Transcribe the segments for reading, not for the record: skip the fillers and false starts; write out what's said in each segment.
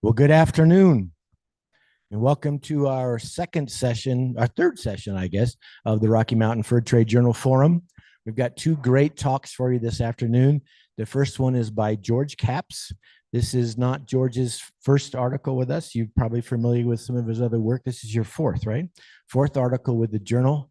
Well, good afternoon, and welcome to our second session, our third session, I guess, of the Rocky Mountain Fur Trade Journal Forum. We've got two great talks for you this afternoon. The first one is by George Capps. This is not George's first article with us. You're probably familiar with some of his other work. This is your fourth, right? Fourth article with the journal.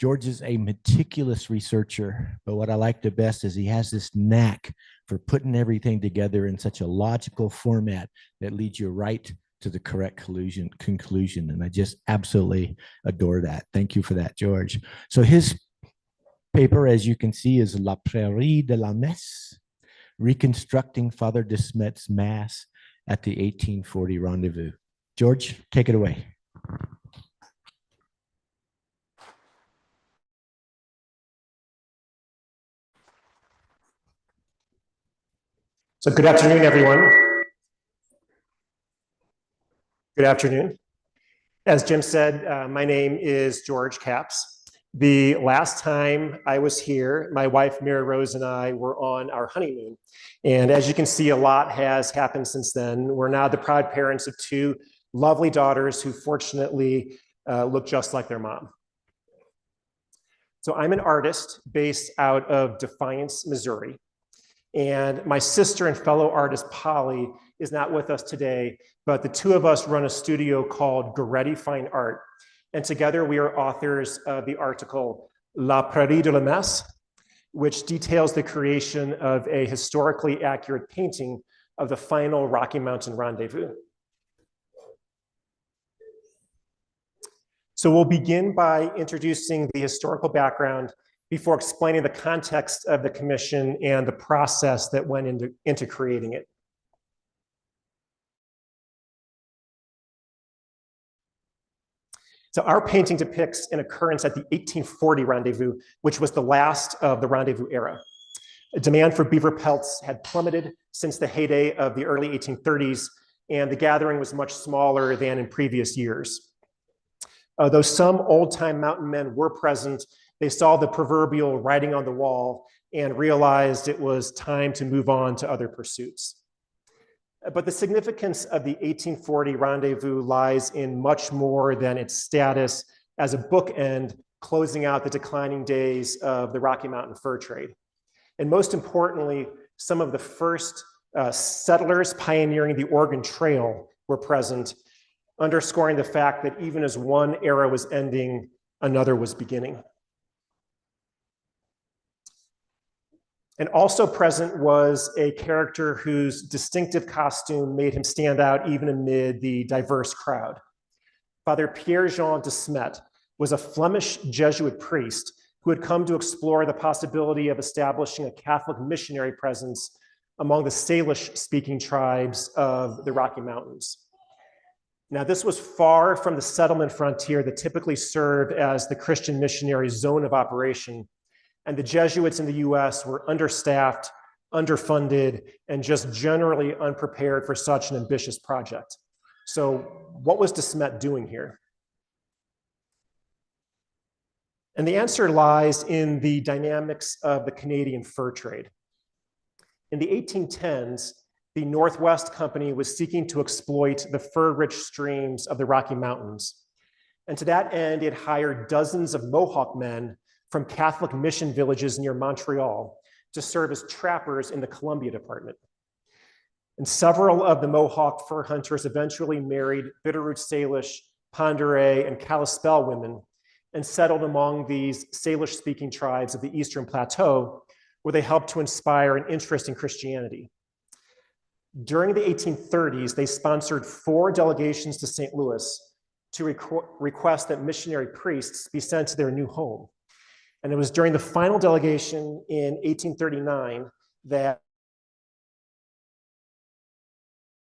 George is a meticulous researcher, but what I like the best is he has this knack for putting everything together in such a logical format that leads you right to the correct conclusion. And I just absolutely adore that. Thank you for that, George. So his paper, as you can see, is La Prairie de la Messe, Reconstructing Father DeSmet's Mass at the 1840 Rendezvous. George, take it away. So good afternoon, everyone. Good afternoon. As Jim said, my name is George Capps. The last time I was here, my wife, Mary Rose, and I were on our honeymoon. And as you can see, a lot has happened since then. We're now the proud parents of two lovely daughters who fortunately look just like their mom. So I'm an artist based out of Defiance, Missouri. And my sister and fellow artist, Paule, is not with us today, but the two of us run a studio called Goretti Fine Art. And together we are authors of the article La Prairie de la Messe, which details the creation of a historically accurate painting of the final Rocky Mountain Rendezvous. So we'll begin by introducing the historical background before explaining the context of the commission and the process that went into creating it. So our painting depicts an occurrence at the 1840 Rendezvous, which was the last of the Rendezvous era. Demand for beaver pelts had plummeted since the heyday of the early 1830s, and the gathering was much smaller than in previous years. Though some old-time mountain men were present, they saw the proverbial writing on the wall and realized it was time to move on to other pursuits. But the significance of the 1840 Rendezvous lies in much more than its status as a bookend closing out the declining days of the Rocky Mountain fur trade. And most importantly, some of the first settlers pioneering the Oregon Trail were present, underscoring the fact that even as one era was ending, another was beginning. And also present was a character whose distinctive costume made him stand out even amid the diverse crowd. Father Pierre-Jean DeSmet was a Flemish Jesuit priest who had come to explore the possibility of establishing a Catholic missionary presence among the Salish-speaking tribes of the Rocky Mountains. Now, this was far from the settlement frontier that typically served as the Christian missionary zone of operation. And the Jesuits in the US were understaffed, underfunded, and just generally unprepared for such an ambitious project. So what was DeSmet doing here? And the answer lies in the dynamics of the Canadian fur trade. In the 1810s, the Northwest Company was seeking to exploit the fur-rich streams of the Rocky Mountains. And to that end, it hired dozens of Mohawk men from Catholic mission villages near Montreal to serve as trappers in the Columbia Department. And several of the Mohawk fur hunters eventually married Bitterroot Salish, Pend d'Oreille, and Kalispel women and settled among these Salish-speaking tribes of the Eastern Plateau, where they helped to inspire an interest in Christianity. During the 1830s, they sponsored 4 delegations to St. Louis to request that missionary priests be sent to their new home. And it was during the final delegation in 1839 that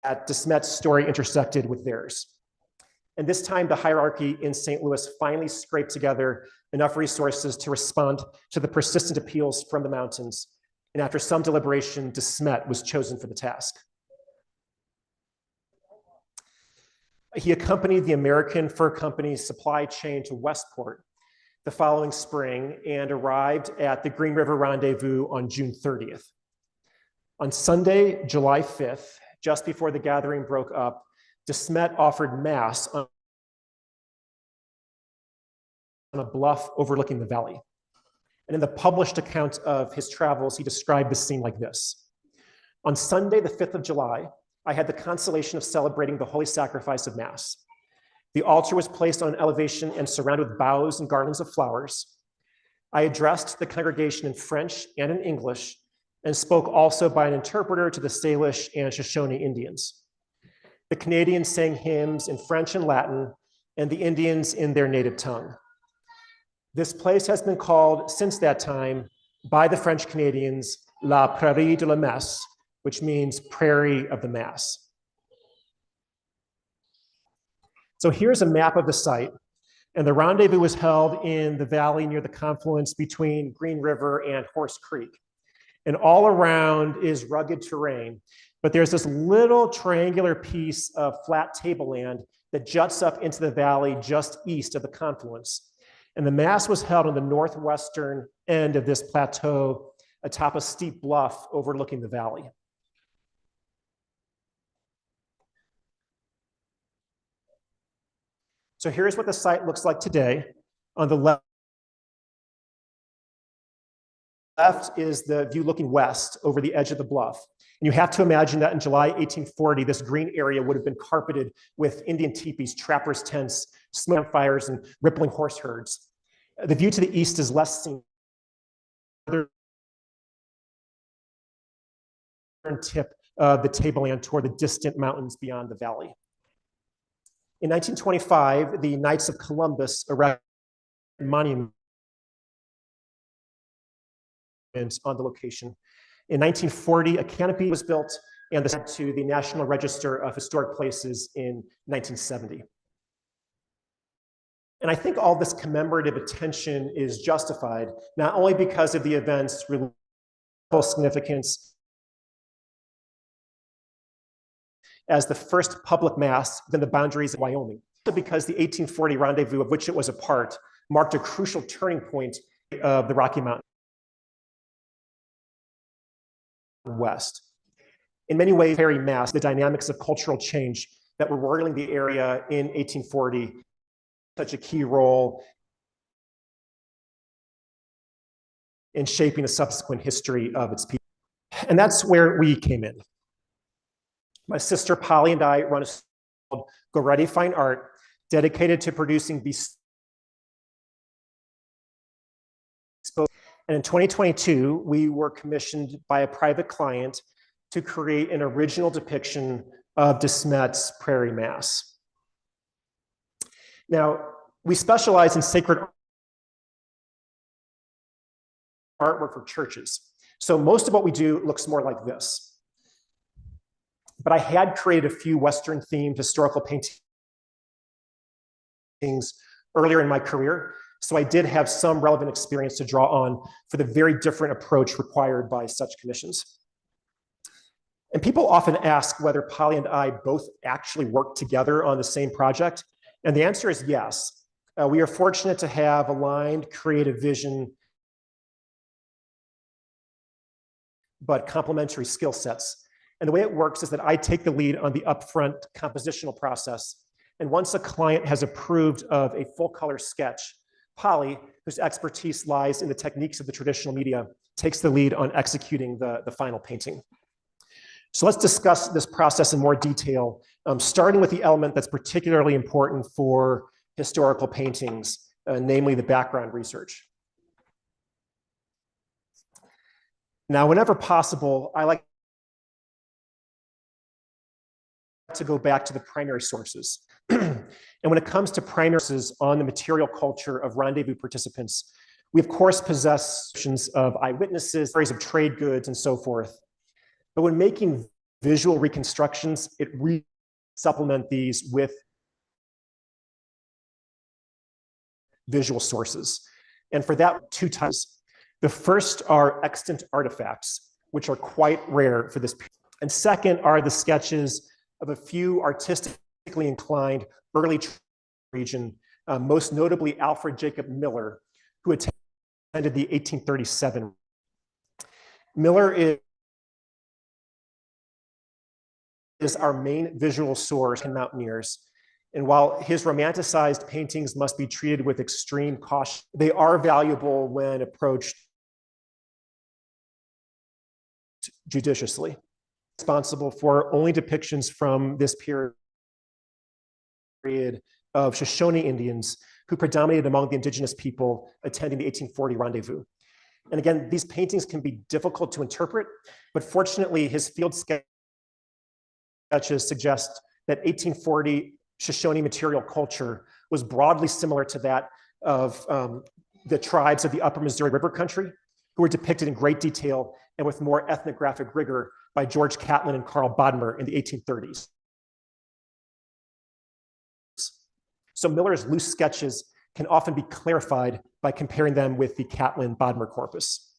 DeSmet's story intersected with theirs. And this time, the hierarchy in St. Louis finally scraped together enough resources to respond to the persistent appeals from the mountains. And after some deliberation, DeSmet was chosen for the task. He accompanied the American Fur Company's supply chain to Westport the following spring and arrived at the Green River Rendezvous on June 30th. On Sunday, July 5th, just before the gathering broke up, DeSmet offered Mass on a bluff overlooking the valley. And in the published account of his travels, he described the scene like this. On Sunday, the 5th of July, I had the consolation of celebrating the holy sacrifice of Mass. The altar was placed on an elevation and surrounded with boughs and garlands of flowers. I addressed the congregation in French and in English, and spoke also by an interpreter to the Salish and Shoshone Indians. The Canadians sang hymns in French and Latin, and the Indians in their native tongue. This place has been called since that time by the French Canadians La Prairie de la Messe, which means Prairie of the Mass. So here's a map of the site, and the rendezvous was held in the valley near the confluence between Green River and Horse Creek. And all around is rugged terrain, but there's this little triangular piece of flat tableland that juts up into the valley just east of the confluence. And the Mass was held on the northwestern end of this plateau atop a steep bluff overlooking the valley. So here's what the site looks like today. On the left is the view looking west over the edge of the bluff. And you have to imagine that in July 1840, this green area would have been carpeted with Indian teepees, trappers' tents, smoke fires, and rippling horse herds. The view to the east is less seen. Tip of the tableland toward the distant mountains beyond the valley. In 1925, the Knights of Columbus erected a monument on the location. In 1940, a canopy was built and sent to the National Register of Historic Places in 1970. And I think all this commemorative attention is justified, not only because of the event's religious significance as the first public Mass within the boundaries of Wyoming, but because the 1840 rendezvous, of which it was a part, marked a crucial turning point of the Rocky Mountain West. In many ways, Prairie Mass, the dynamics of cultural change that were roiling the area in 1840, such a key role in shaping the subsequent history of its people. And that's where we came in. My sister Paule and I run a store called Go Ready Fine Art, dedicated to producing bespoke. And in 2022, we were commissioned by a private client to create an original depiction of DeSmet's Prairie Mass. Now, we specialize in sacred artwork for churches. So most of what we do looks more like this. But I had created a few Western-themed historical paintings earlier in my career, so I did have some relevant experience to draw on for the very different approach required by such commissions. And people often ask whether Paule and I both actually work together on the same project, and the answer is yes. We are fortunate to have aligned creative vision, but complementary skill sets. And the way it works is that I take the lead on the upfront compositional process. And once a client has approved of a full color sketch, Paule, whose expertise lies in the techniques of the traditional media, takes the lead on executing the final painting. So let's discuss this process in more detail, starting with the element that's particularly important for historical paintings, namely the background research. Now, whenever possible, I like to go back to the primary sources. And when it comes to primary sources on the material culture of rendezvous participants, we of course possess descriptions of eyewitnesses, stories of trade goods, and so forth. But when making visual reconstructions, it really supplement these with visual sources. And for that, two types. The first are extant artifacts, which are quite rare for this period. And second are the sketches of a few artistically inclined early region, most notably Alfred Jacob Miller, who attended the 1837. Miller is is our main visual source in mountaineers. And while his romanticized paintings must be treated with extreme caution, they are valuable when approached judiciously. Responsible for only depictions from this period of Shoshone Indians who predominated among the indigenous people attending the 1840 rendezvous. And again, these paintings can be difficult to interpret, but fortunately his field sketches suggest that 1840 Shoshone material culture was broadly similar to that of the tribes of the upper Missouri River country, who were depicted in great detail and with more ethnographic rigor by George Catlin and Carl Bodmer in the 1830s. So Miller's loose sketches can often be clarified by comparing them with the Catlin-Bodmer corpus.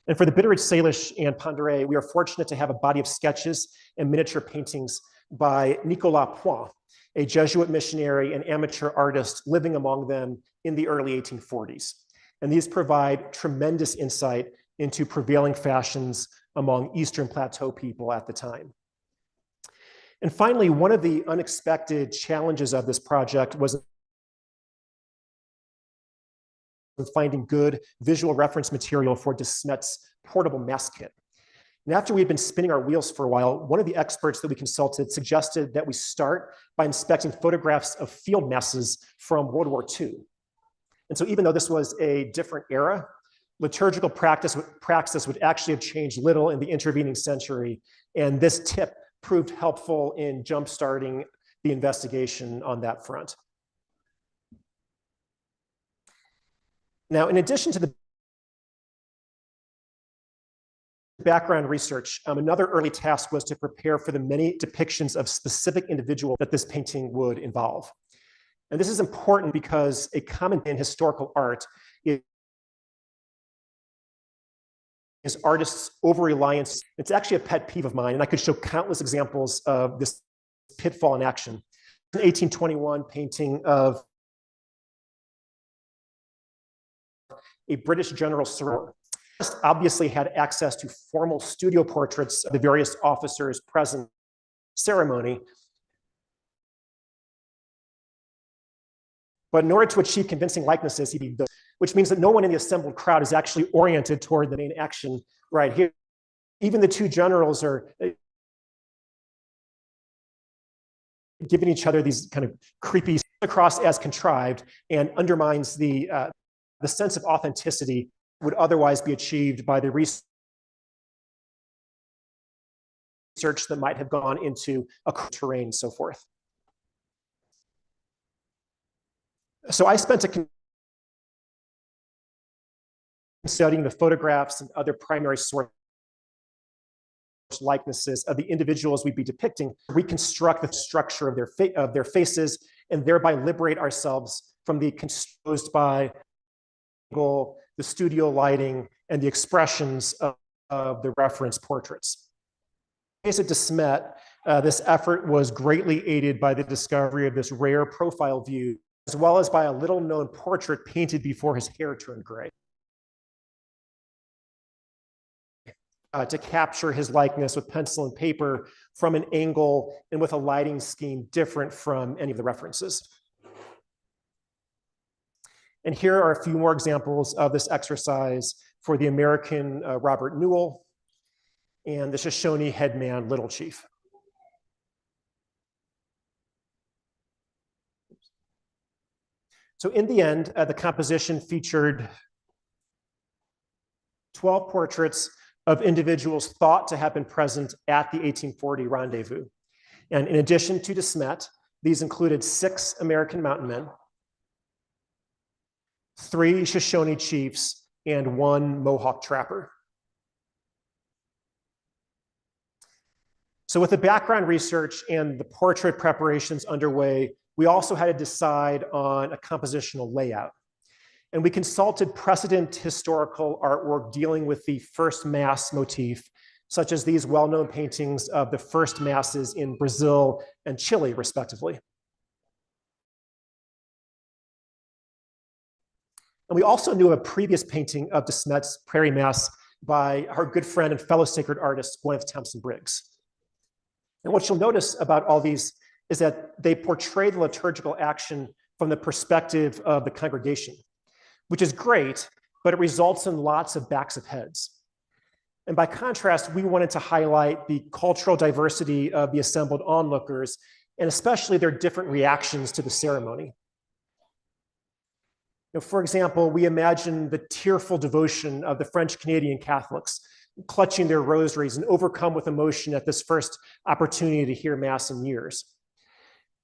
And for the Bitterage, Salish, and Ponderay, we are fortunate to have a body of sketches and miniature paintings by Nicolas Point, a Jesuit missionary and amateur artist living among them in the early 1840s. And these provide tremendous insight into prevailing fashions among Eastern Plateau people at the time. And finally, one of the unexpected challenges of this project was finding good visual reference material for DeSmet's portable mass kit. And after we had been spinning our wheels for a while, one of the experts that we consulted suggested that we start by inspecting photographs of field messes from World War II. And so even though this was a different era, liturgical practice would actually have changed little in the intervening century. And this tip proved helpful in jump-starting the investigation on that front. Now, in addition to the background research, another early task was to prepare for the many depictions of specific individuals that this painting would involve. And this is important because a common in historical art is artists' over-reliance. It's actually a pet peeve of mine, and I could show countless examples of this pitfall in action. An 1821 painting of a British general Sir obviously had access to formal studio portraits of the various officers present ceremony. But in order to achieve convincing likenesses, which means that no one in the assembled crowd is actually oriented toward the main action right here. Even the two generals are giving each other these kind of creepy across as contrived and undermines the sense of authenticity would otherwise be achieved by the research that might have gone into a terrain and so forth. So I spent studying the photographs and other primary source likenesses of the individuals we'd be depicting, reconstruct the structure of their faces, and thereby liberate ourselves from the composed by the studio lighting and the expressions of the reference portraits. In the case of DeSmet, this effort was greatly aided by the discovery of this rare profile view, as well as by a little-known portrait painted before his hair turned gray, to capture his likeness with pencil and paper from an angle and with a lighting scheme different from any of the references. And here are a few more examples of this exercise for the American Robert Newell and the Shoshone headman Little Chief. So in the end, the composition featured 12 portraits of individuals thought to have been present at the 1840 rendezvous. And in addition to DeSmet, these included 6 American mountain men, 3 Shoshone chiefs, and 1 Mohawk trapper. So with the background research and the portrait preparations underway, we also had to decide on a compositional layout. And we consulted precedent historical artwork dealing with the first mass motif, such as these well-known paintings of the first masses in Brazil and Chile, respectively. And we also knew of a previous painting of DeSmet's Prairie Mass by our good friend and fellow sacred artist, Gwyneth Thompson Briggs. And what you'll notice about all these is that they portray the liturgical action from the perspective of the congregation, which is great, but it results in lots of backs of heads. And by contrast, we wanted to highlight the cultural diversity of the assembled onlookers, and especially their different reactions to the ceremony. For example, we imagine the tearful devotion of the French Canadian Catholics, clutching their rosaries and overcome with emotion at this first opportunity to hear Mass in years.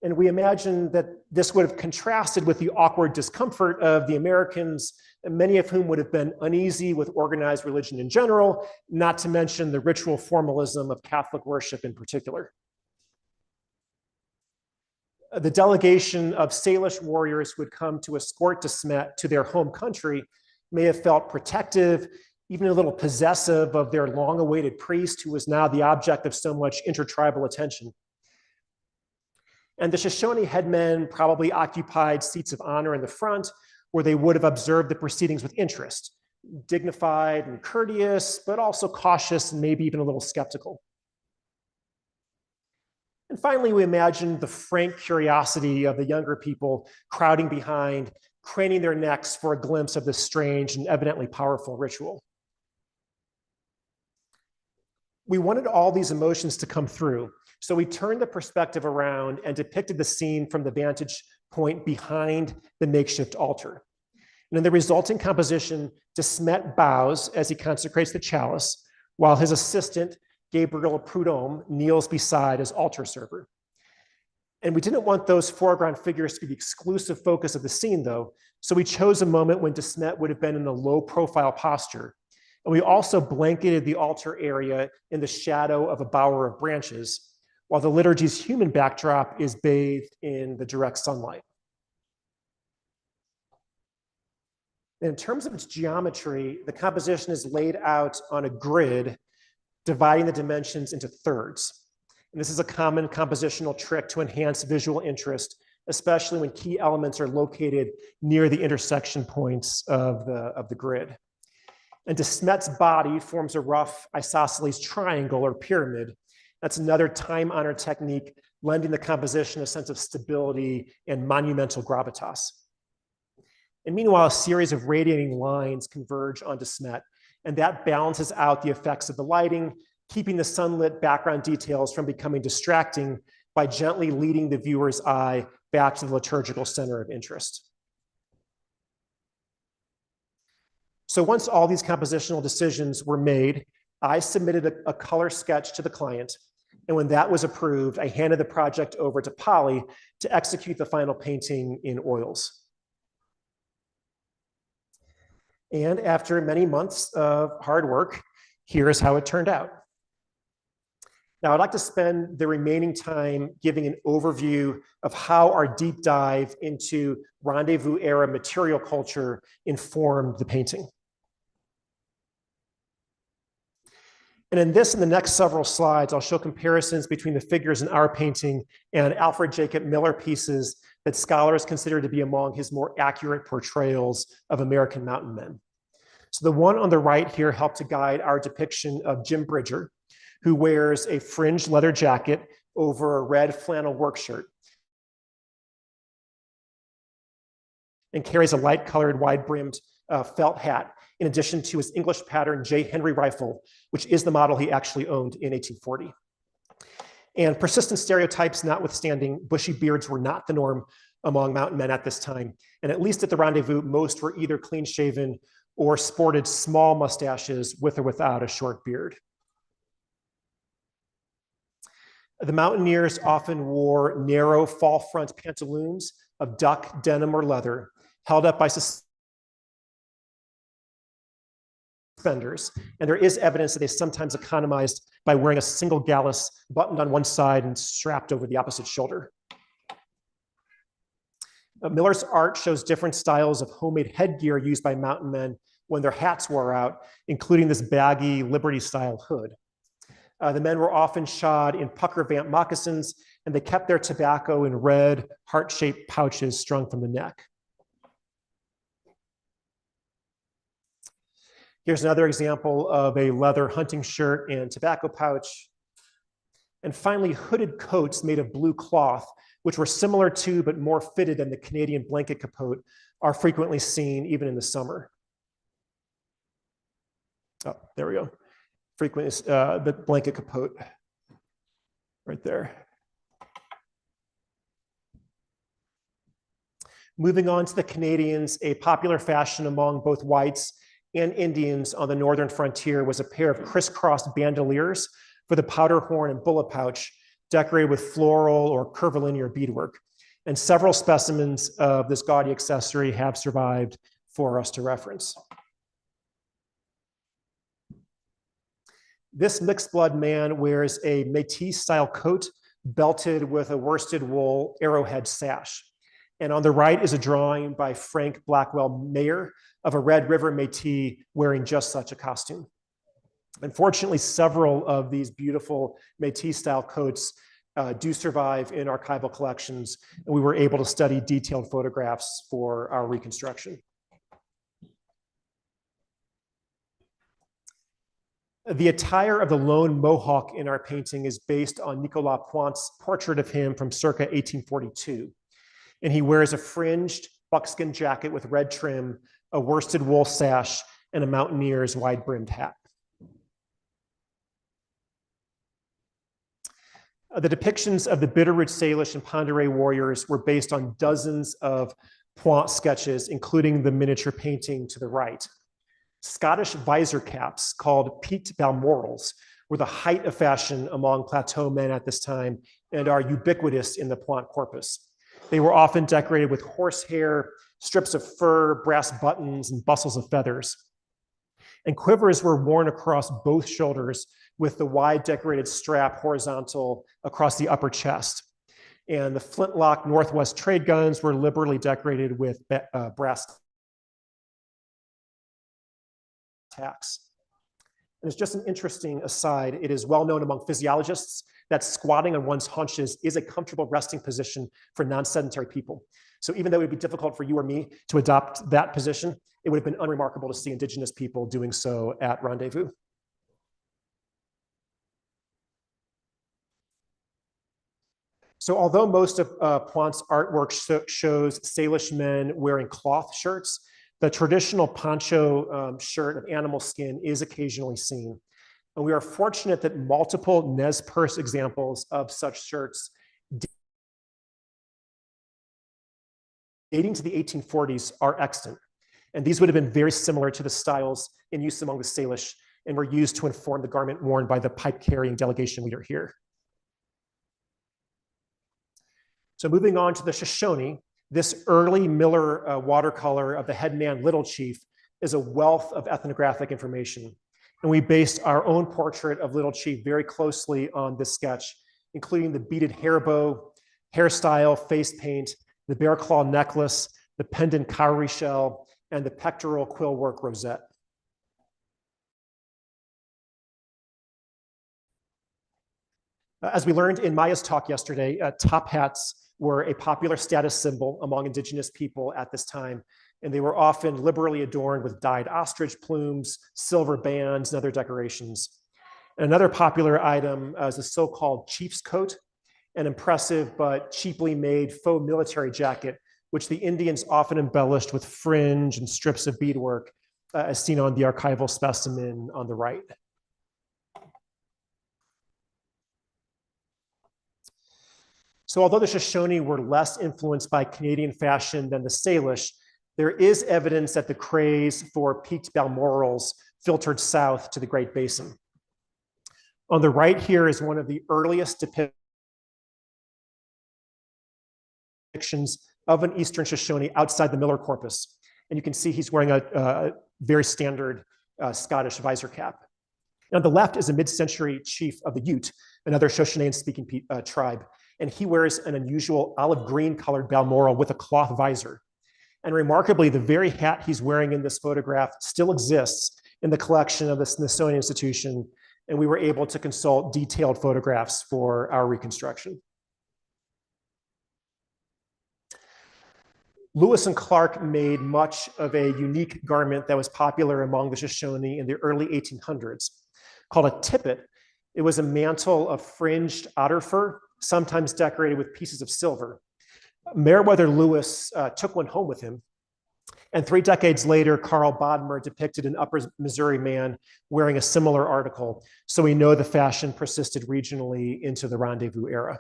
And we imagine that this would have contrasted with the awkward discomfort of the Americans, many of whom would have been uneasy with organized religion in general, not to mention the ritual formalism of Catholic worship in particular. The delegation of Salish warriors who would come to escort DeSmet to their home country may have felt protective, even a little possessive of their long-awaited priest who was now the object of so much intertribal attention. And the Shoshone headmen probably occupied seats of honor in the front, where they would have observed the proceedings with interest, dignified and courteous, but also cautious and maybe even a little skeptical. And finally, we imagine the frank curiosity of the younger people crowding behind, craning their necks for a glimpse of this strange and evidently powerful ritual. We wanted all these emotions to come through, so we turned the perspective around and depicted the scene from the vantage point behind the makeshift altar. And in the resulting composition, DeSmet bows as he consecrates the chalice, while his assistant, Gabriel Prudhomme, kneels beside his altar server. And we didn't want those foreground figures to be the exclusive focus of the scene, though, so we chose a moment when DeSmet would have been in a low-profile posture. And we also blanketed the altar area in the shadow of a bower of branches, while the liturgy's human backdrop is bathed in the direct sunlight. In terms of its geometry, the composition is laid out on a grid, dividing the dimensions into thirds. And this is a common compositional trick to enhance visual interest, especially when key elements are located near the intersection points of the grid. And DeSmet's body forms a rough isosceles triangle or pyramid. That's another time-honored technique, lending the composition a sense of stability and monumental gravitas. And meanwhile, a series of radiating lines converge onto Smet, and that balances out the effects of the lighting, keeping the sunlit background details from becoming distracting by gently leading the viewer's eye back to the liturgical center of interest. So once all these compositional decisions were made, I submitted a color sketch to the client, and when that was approved, I handed the project over to Paule to execute the final painting in oils. And after many months of hard work, here's how it turned out. Now, I'd like to spend the remaining time giving an overview of how our deep dive into Rendezvous era material culture informed the painting. And in this and the next several slides, I'll show comparisons between the figures in our painting and Alfred Jacob Miller pieces that scholars consider to be among his more accurate portrayals of American mountain men. So the one on the right here helped to guide our depiction of Jim Bridger, who wears a fringed leather jacket over a red flannel work shirt and carries a light-colored, wide-brimmed felt hat, in addition to his English pattern J. Henry rifle, which is the model he actually owned in 1840. And persistent stereotypes notwithstanding, bushy beards were not the norm among mountain men at this time. And at least at the Rendezvous, most were either clean-shaven or sported small mustaches with or without a short beard. The mountaineers often wore narrow fall front pantaloons of duck, denim, or leather, held up by suspenders, and there is evidence that they sometimes economized by wearing a single gallus buttoned on one side and strapped over the opposite shoulder. Miller's art shows different styles of homemade headgear used by mountain men when their hats wore out, including this baggy Liberty-style hood. The men were often shod in pucker vamp moccasins, and they kept their tobacco in red, heart-shaped pouches strung from the neck. Here's another example of a leather hunting shirt and tobacco pouch. And finally, hooded coats made of blue cloth, which were similar to but more fitted than the Canadian blanket capote, are frequently seen even in the summer. Oh, there we go. Frequently, the blanket capote right there. Moving on to the Canadians, a popular fashion among both whites and Indians on the northern frontier was a pair of crisscrossed bandoliers for the powder horn and bullet pouch, decorated with floral or curvilinear beadwork. And several specimens of this gaudy accessory have survived for us to reference. This mixed blood man wears a Métis-style coat belted with a worsted wool arrowhead sash. And on the right is a drawing by Frank Blackwell Mayer of a Red River Métis wearing just such a costume. Unfortunately, several of these beautiful Métis-style coats do survive in archival collections, and we were able to study detailed photographs for our reconstruction. The attire of the lone Mohawk in our painting is based on Nicolas Pointe's portrait of him from circa 1842. And he wears a fringed buckskin jacket with red trim, a worsted wool sash, and a mountaineer's wide-brimmed hat. The depictions of the Bitterroot Salish and Pend Oreille warriors were based on dozens of Pointe sketches, including the miniature painting to the right. Scottish visor caps, called peaked balmorals, were the height of fashion among plateau men at this time and are ubiquitous in the Pointe corpus. They were often decorated with horsehair, strips of fur, brass buttons, and bustles of feathers. And quivers were worn across both shoulders with the wide decorated strap horizontal across the upper chest. And the flintlock Northwest trade guns were liberally decorated with brass tacks. And it's just an interesting aside. It is well known among physiologists that squatting on one's haunches is a comfortable resting position for non-sedentary people. So even though it would be difficult for you or me to adopt that position, it would have been unremarkable to see Indigenous people doing so at Rendezvous. So although most of Pointe's artwork shows Salish men wearing cloth shirts, the traditional poncho shirt of animal skin is occasionally seen. And we are fortunate that multiple Nez Perce examples of such shirts dating to the 1840s are extant. And these would have been very similar to the styles in use among the Salish and were used to inform the garment worn by the pipe-carrying delegation leader here. So moving on to the Shoshone, this early Miller watercolor of the headman Little Chief is a wealth of ethnographic information. And we based our own portrait of Little Chief very closely on this sketch, including the beaded hair bow, hairstyle, face paint, the bear claw necklace, the pendant cowrie shell, and the pectoral quill work rosette. As we learned in Maya's talk yesterday, top hats were a popular status symbol among Indigenous people at this time, and they were often liberally adorned with dyed ostrich plumes, silver bands, and other decorations. And another popular item is the so-called chief's coat, an impressive but cheaply made faux military jacket, which the Indians often embellished with fringe and strips of beadwork, as seen on the archival specimen on the right. So although the Shoshone were less influenced by Canadian fashion than the Salish, there is evidence that the craze for peaked balmorals filtered south to the Great Basin. On the right here is one of the earliest depictions of an Eastern Shoshone outside the Miller corpus. And you can see he's wearing a very standard Scottish visor cap. And on the left is a mid-century chief of the Ute, another Shoshonean-speaking tribe. And he wears an unusual olive green colored balmoral with a cloth visor. And remarkably, the very hat he's wearing in this photograph still exists in the collection of the Smithsonian Institution, and we were able to consult detailed photographs for our reconstruction. Lewis and Clark made much of a unique garment that was popular among the Shoshone in the early 1800s. Called a tippet, It was a mantle of fringed otter fur, sometimes decorated with pieces of silver. Meriwether Lewis took one home with him. And 3 decades later, Carl Bodmer depicted an Upper Missouri man wearing a similar article. So we know the fashion persisted regionally into the Rendezvous era.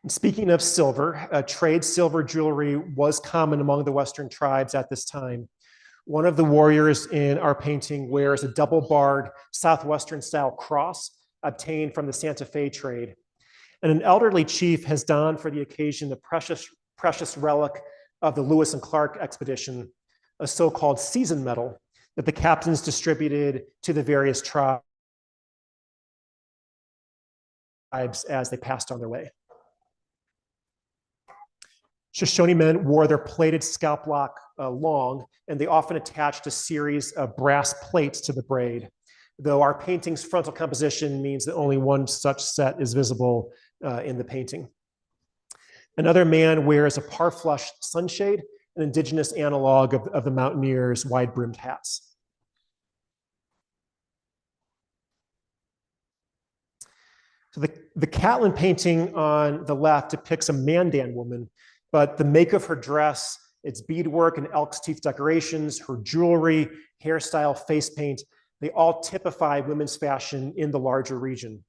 And speaking of silver, trade silver jewelry was common among the Western tribes at this time. One of the warriors in our painting wears a double-barred Southwestern-style cross obtained from the Santa Fe trade. And an elderly chief has donned for the occasion the precious relic of the Lewis and Clark expedition, a so-called season medal that the captains distributed to the various tribes as they passed on their way. Shoshone men wore their plated scalp lock long, and they often attached a series of brass plates to the braid, though our painting's frontal composition means that only one such set is visible in the painting. Another man wears a par-flush sunshade, an indigenous analog of the mountaineers' wide-brimmed hats. So the Catlin painting on the left depicts a Mandan woman, but the make of her dress, its beadwork and elk's teeth decorations, her jewelry, hairstyle, face paint, they all typify women's fashion in the larger region.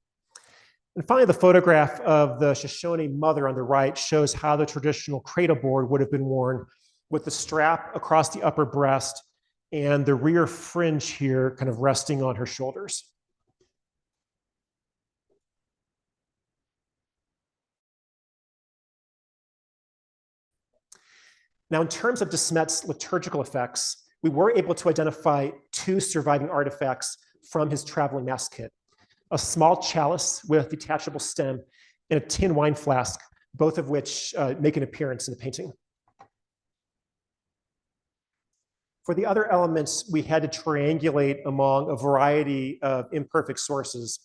And finally, the photograph of the Shoshone mother on the right shows how the traditional cradle board would have been worn, with the strap across the upper breast and the rear fringe here kind of resting on her shoulders. Now, in terms of DeSmet's liturgical effects, we were able to identify 2 surviving artifacts from his traveling mass kit: a small chalice with detachable stem and a tin wine flask, both of which make an appearance in the painting. For the other elements, we had to triangulate among a variety of imperfect sources.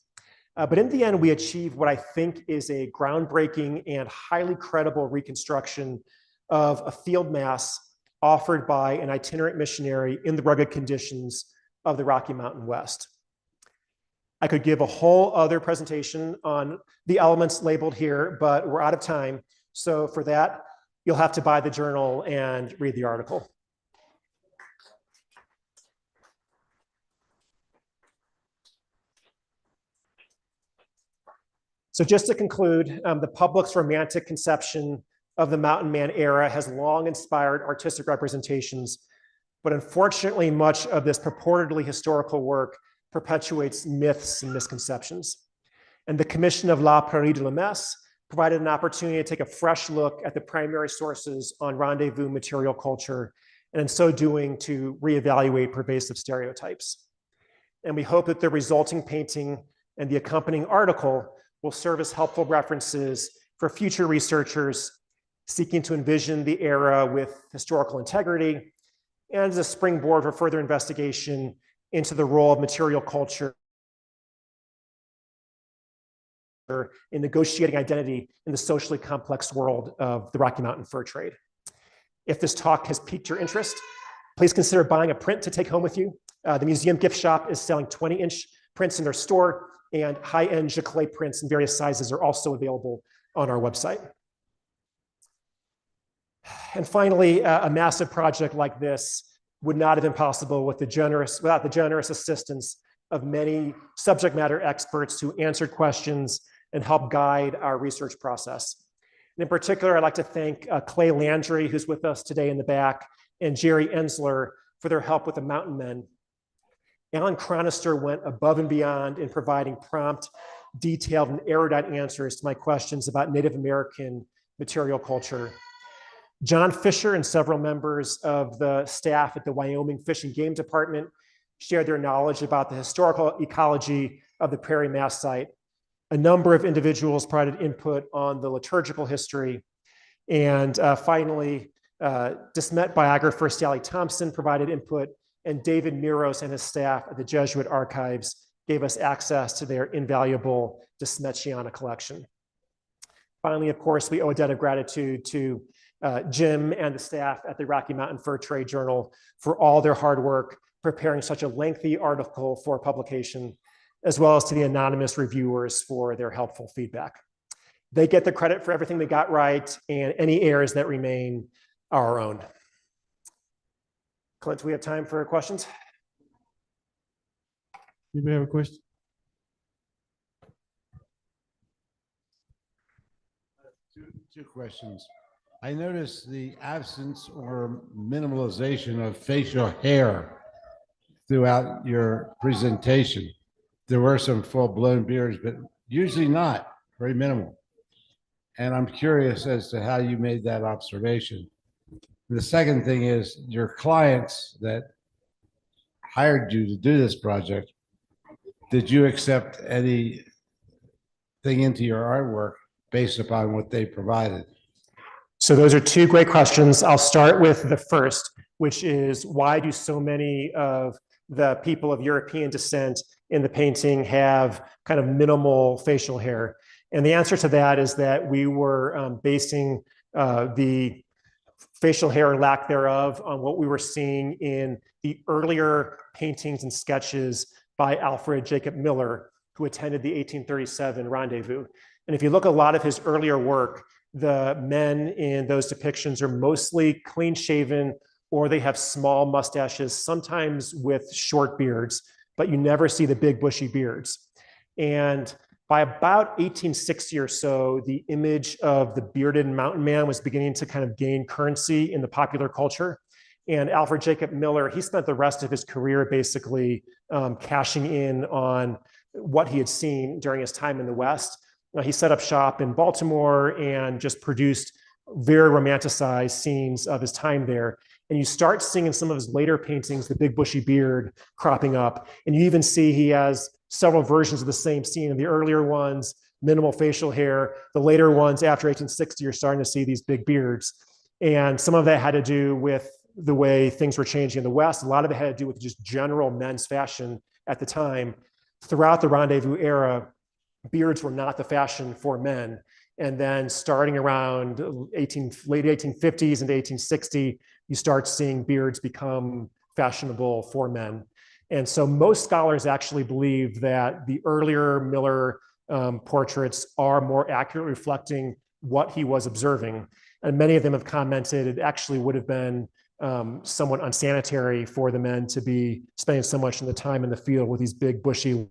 But in the end, we achieved what I think is a groundbreaking and highly credible reconstruction of a field mass offered by an itinerant missionary in the rugged conditions of the Rocky Mountain West. I could give a whole other presentation on the elements labeled here, but we're out of time. So for that, you'll have to buy the journal and read the article. So just to conclude, the public's romantic conception of the mountain man era has long inspired artistic representations, but unfortunately, much of this purportedly historical work perpetuates myths and misconceptions. And the commission of La Prairie de la Messe provided an opportunity to take a fresh look at the primary sources on Rendezvous material culture, and in so doing, to reevaluate pervasive stereotypes. And we hope that the resulting painting and the accompanying article will serve as helpful references for future researchers seeking to envision the era with historical integrity, and as a springboard for further investigation into the role of material culture in negotiating identity in the socially complex world of the Rocky Mountain fur trade. If this talk has piqued your interest, please consider buying a print to take home with you. The museum gift shop is selling 20-inch prints in their store, and high-end Jacqueline prints in various sizes are also available on our website. And finally, a massive project like this would not have been possible without the generous assistance of many subject matter experts who answered questions and helped guide our research process. And in particular, I'd like to thank Clay Landry, who's with us today in the back, and Jerry Ensler for their help with the Mountain Men. Alan Chronister went above and beyond in providing prompt, detailed, and erudite answers to my questions about Native American material culture. John Fisher and several members of the staff at the Wyoming Fish and Game Department shared their knowledge about the historical ecology of the Prairie Mass site. A number of individuals provided input on the liturgical history. And finally, DeSmet biographer Sally Thompson provided input, and David Miros and his staff at the Jesuit Archives gave us access to their invaluable DeSmetiana collection. Finally, of course, we owe a debt of gratitude to Jim and the staff at the Rocky Mountain Fur Trade Journal for all their hard work preparing such a lengthy article for publication, as well as to the anonymous reviewers for their helpful feedback. They get the credit for everything they got right, and any errors that remain are our own. Clint, do we have time for questions? Anybody have a question? Two questions. I noticed the absence or minimalization of facial hair throughout your presentation. There were some full-blown beards, but usually not, very minimal. And I'm curious as to how you made that observation. The second thing is your clients that hired you to do this project, did you accept anything into your artwork based upon what they provided? So those are two great questions. I'll start with the first, which is why do so many of the people of European descent in the painting have kind of minimal facial hair? And the answer to that is that we were basing the facial hair or lack thereof on what we were seeing in the earlier paintings and sketches by Alfred Jacob Miller, who attended the 1837 Rendezvous. And if you look at a lot of his earlier work, the men in those depictions are mostly clean shaven, or they have small mustaches, sometimes with short beards, but you never see the big bushy beards. And by about 1860 or so, the image of the bearded mountain man was beginning to kind of gain currency in the popular culture. And Alfred Jacob Miller, he spent the rest of his career basically cashing in on what he had seen during his time in the West. He set up shop in Baltimore and just produced very romanticized scenes of his time there. And you start seeing in some of his later paintings, the big bushy beard cropping up. And you even see he has several versions of the same scene. In the earlier ones, minimal facial hair. The later ones after 1860, you're starting to see these big beards. And some of that had to do with the way things were changing in the West. A lot of it had to do with just general men's fashion at the time. Throughout the Rendezvous era, beards were not the fashion for men. And then starting around late 1850s into 1860, you start seeing beards become fashionable for men. And so most scholars actually believe that the earlier Miller portraits are more accurately reflecting what he was observing. And many of them have commented it actually would have been somewhat unsanitary for the men to be spending so much of the time in the field with these big bushy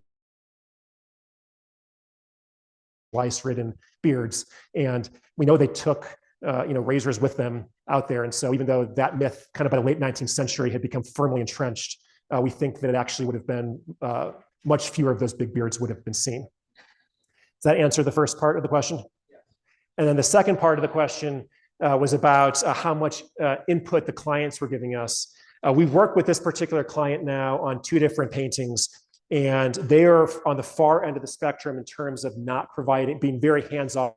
lice-ridden beards. And we know they took razors with them out there. And so even though that myth kind of by the late 19th century had become firmly entrenched, we think that it actually would have been much fewer of those big beards would have been seen. Does that answer the first part of the question? Yeah. And then the second part of the question was about how much input the clients were giving us. We've worked with this particular client now on 2 different paintings, and they are on the far end of the spectrum in terms of not providing, being very hands-off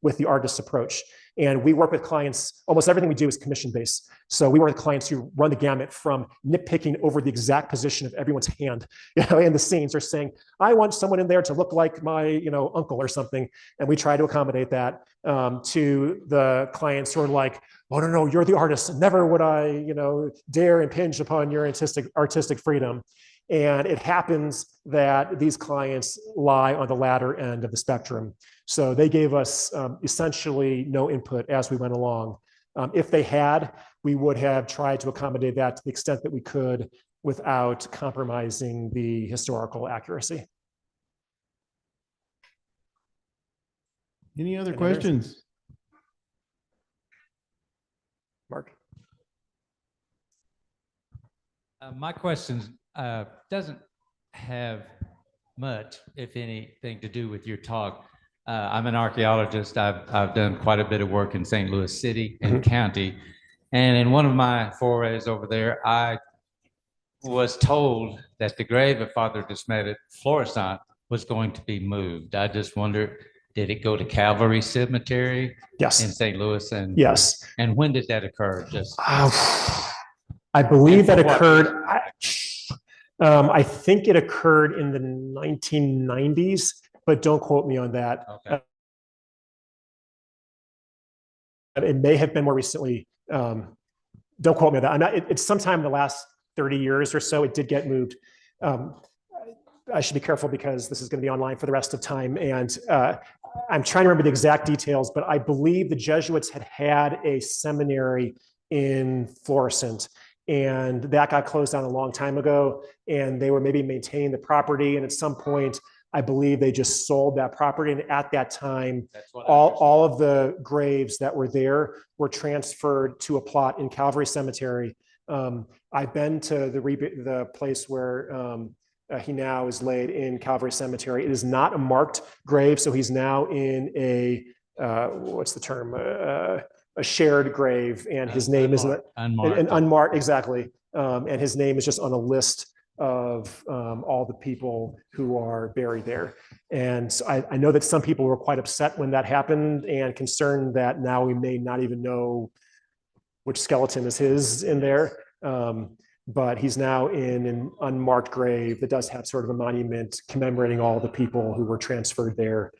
with the artist's approach. And we work with clients, almost everything we do is commission-based. So we work with clients who run the gamut from nitpicking over the exact position of everyone's hand, in the scenes. They're saying, I want someone in there to look like my, uncle or something. And we try to accommodate that to the clients who are like, oh, no, you're the artist. Never would I, dare impinge upon your artistic freedom. And it happens that these clients lie on the latter end of the spectrum. So they gave us essentially no input as we went along. If they had, we would have tried to accommodate that to the extent that we could without compromising the historical accuracy. Any other questions? Mark? My question doesn't have much, if anything, to do with your talk. I'm an archaeologist. I've done quite a bit of work in St. Louis City and County. And in one of my forays over there, I was told that the grave of Father DeSmet at Florissant was going to be moved. I just wonder, did it go to Calvary Cemetery? Yes. In St. Louis? And yes. And when did that occur? I believe that occurred. I think it occurred in the 1990s, but don't quote me on that. Okay. It may have been more recently don't quote me on that. I'm not, it's sometime in the last 30 years or so, it did get moved. I should be careful because this is going to be online for the rest of time. And I'm trying to remember the exact details, but I believe the Jesuits had a seminary in Florissant, and that got closed down a long time ago. And they were maybe maintaining the property. And at some point, I believe they just sold that property. And at that time, all of the graves that were there were transferred to a plot in Calvary Cemetery. I've been to the place where he now is laid in Calvary Cemetery. It is not a marked grave, so he's now in a what's the term? A shared grave, and his name is unmarked, exactly. And his name is just on a list of all the people who are buried there. And so I know that some people were quite upset when that happened and concerned that now we may not even know which skeleton is his in there. But he's now in an unmarked grave that does have sort of a monument commemorating all the people who were transferred there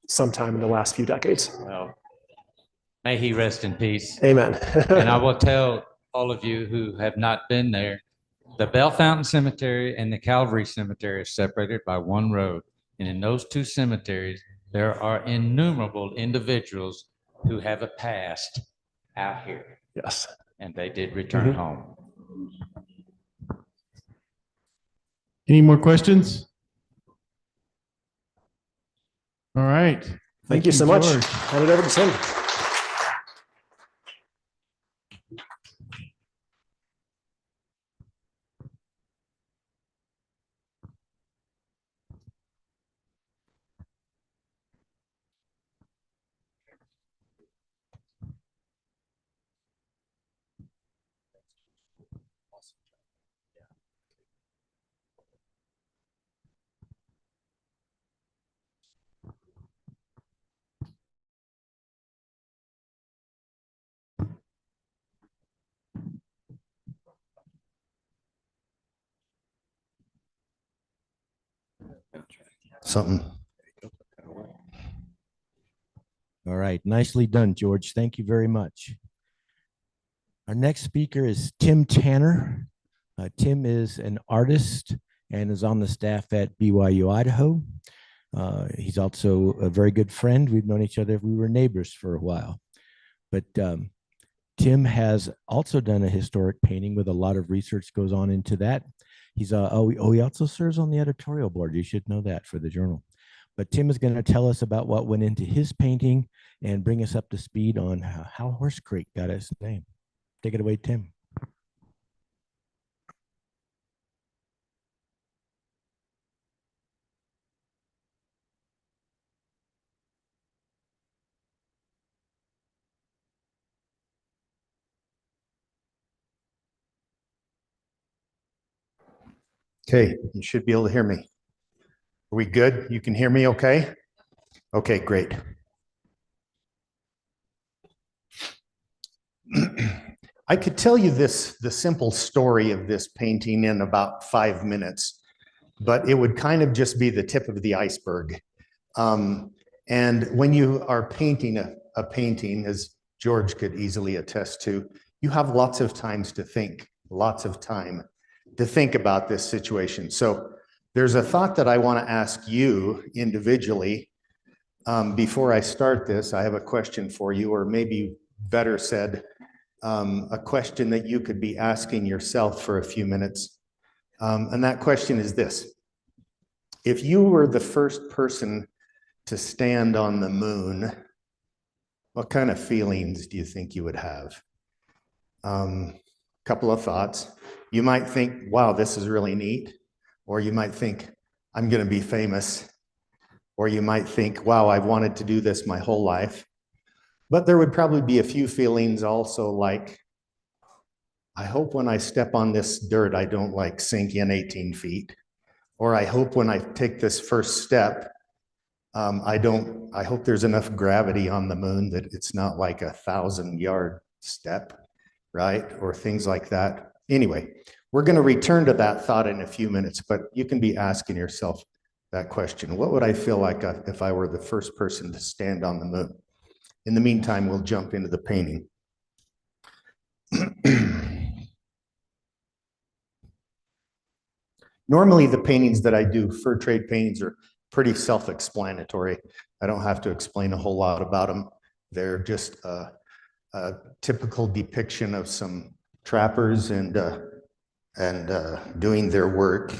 sometime in the last few decades. Well, may he rest in peace. Amen. And I will tell all of you who have not been there, the Bell Fountain Cemetery and the Calvary Cemetery are separated by one road. And in those two cemeteries, there are innumerable individuals who have a past out here. Yes. And they did return home. Any more questions? All right. Thank you so much. George. Hand it over to Tim. Something. All right. Nicely done, George. Thank you very much. Our next speaker is Tim Tanner. Tim is an artist and is on the staff at BYU, Idaho. He's also a very good friend. We've known each other. We were neighbors for a while. But Tim has also done a historic painting with a lot of research goes on into that. He's he also serves on the editorial board. You should know that for the journal. But Tim is going to tell us about what went into his painting and bring us up to speed on how Horse Creek got its name. Take it away, Tim. Okay, you should be able to hear me. Are we good? You can hear me okay? Okay, great. I could tell you the simple story of this painting in about 5 minutes, but it would kind of just be the tip of the iceberg. And when you are painting a painting, as George could easily attest to, you have lots of times to think, lots of time to think about this situation. So there's a thought that I want to ask you individually. Before I start this, I have a question for you, or maybe better said, a question that you could be asking yourself for a few minutes. And that question is this: if you were the first person to stand on the moon, what kind of feelings do you think you would have? Couple of thoughts. You might think, wow, this is really neat. Or you might think, I'm going to be famous. Or you might think, wow, I've wanted to do this my whole life. But there would probably be a few feelings also like, I hope when I step on this dirt, I don't like sink in 18 feet. Or I hope when I take this first step, I hope there's enough gravity on the moon that it's not like 1,000-yard step, right? Or things like that. Anyway, we're going to return to that thought in a few minutes, but you can be asking yourself that question. What would I feel like if I were the first person to stand on the moon? In the meantime, we'll jump into the painting. Normally, the paintings that I do, fur trade paintings, are pretty self-explanatory. I don't have to explain a whole lot about them. They're just a typical depiction of some trappers and doing their work.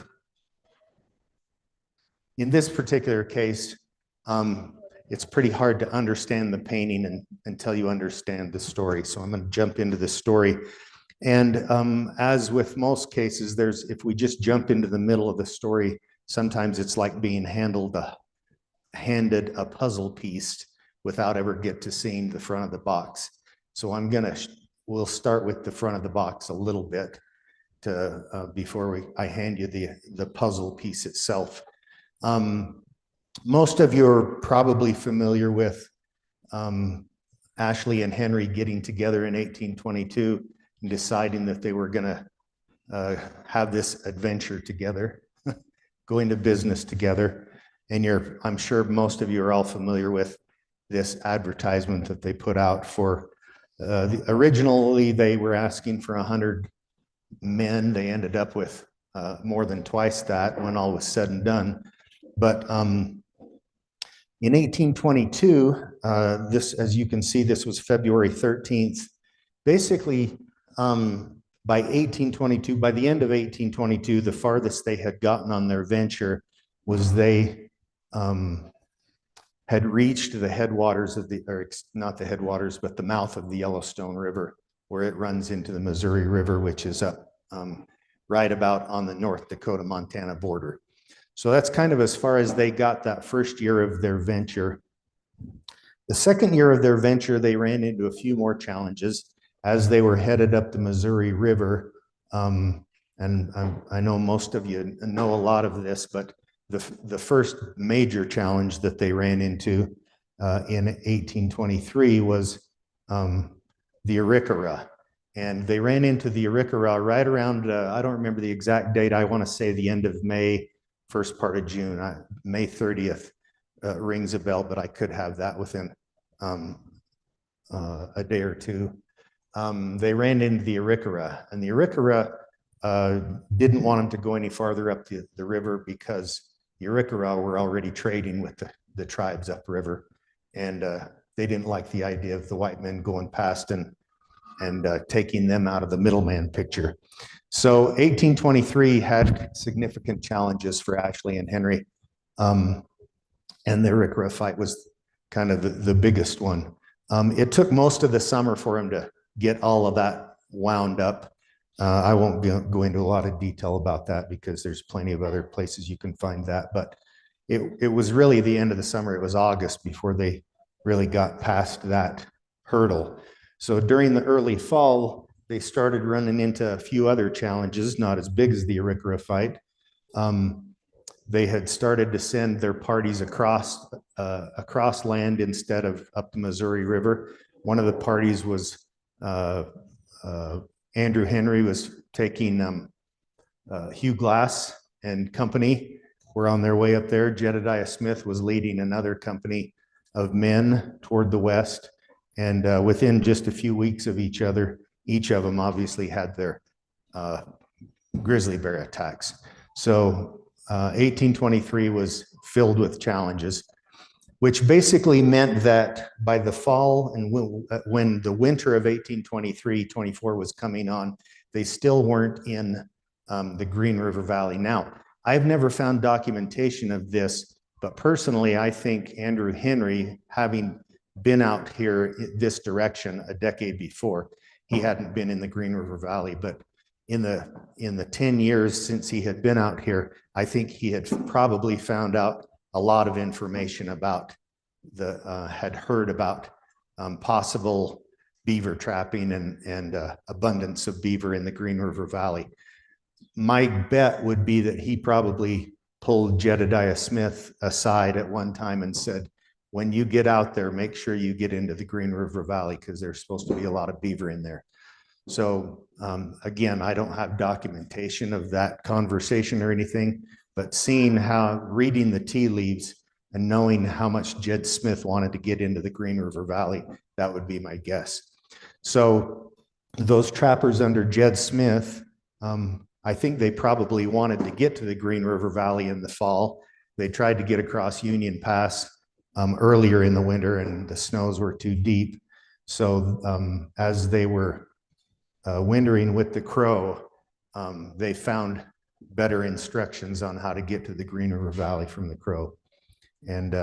In this particular case, it's pretty hard to understand the painting until you understand the story. So I'm going to jump into the story. And as with most cases, if we just jump into the middle of the story, sometimes it's like being handed a puzzle piece without ever get to seeing the front of the box. So we'll start with the front of the box a little bit before I hand you the puzzle piece itself. Most of you are probably familiar with Ashley and Henry getting together in 1822 and deciding that they were going to have this adventure together, go into business together. And I'm sure most of you are all familiar with this advertisement that they put out for, originally they were asking for 100 men. They ended up with more than twice that when all was said and done. But in 1822, as you can see, this was February 13th. Basically, by 1822, by the end of 1822, the farthest they had gotten on their venture was they had reached the headwaters of not the headwaters, but the mouth of the Yellowstone River, where it runs into the Missouri River, which is up right about on the North Dakota-Montana border. So that's kind of as far as they got that first year of their venture. The second year of their venture, they ran into a few more challenges as they were headed up the Missouri River. And I know most of you know a lot of this, but the first major challenge that they ran into in 1823 was the Arikara. And they ran into the Arikara right around, I don't remember the exact date, I want to say the end of May, first part of June. May 30th rings a bell, but I could have that within a day or two. They ran into the Arikara, and the Arikara didn't want them to go any farther up the river because the Arikara were already trading with the tribes upriver, and they didn't like the idea of the white men going past and taking them out of the middleman picture. So 1823 had significant challenges for Ashley and Henry, and the Arikara fight was kind of the biggest one. It took most of the summer for him to get all of that wound up. I won't go into a lot of detail about that because there's plenty of other places you can find that, but it was really the end of the summer. It was August before they really got past that hurdle. So during the early fall, they started running into a few other challenges, not as big as the Arikara fight. They had started to send their parties across land instead of up the Missouri River. One of the parties was Andrew Henry was taking Hugh Glass and company were on their way up there. Jedediah Smith was leading another company of men toward the west. And within just a few weeks of each other, each of them obviously had their grizzly bear attacks. So 1823 was filled with challenges, which basically meant that by the fall and when the winter of 1823-24 was coming on, they still weren't in the Green River Valley. Now, I've never found documentation of this, but personally, I think Andrew Henry, having been out here this direction a decade before, he hadn't been in the Green River Valley, but in the 10 years since he had been out here, I think he had probably found out a lot of information about had heard about possible beaver trapping and abundance of beaver in the Green River Valley. My bet would be that he probably pulled Jedediah Smith aside at one time and said, when you get out there, make sure you get into the Green River Valley because there's supposed to be a lot of beaver in there. So again, I don't have documentation of that conversation or anything, but reading the tea leaves and knowing how much Jed Smith wanted to get into the Green River Valley, that would be my guess. So those trappers under Jed Smith, I think they probably wanted to get to the Green River Valley in the fall. They tried to get across Union Pass earlier in the winter, and the snows were too deep. So as they were wintering with the Crow, they found better instructions on how to get to the Green River Valley from the Crow. And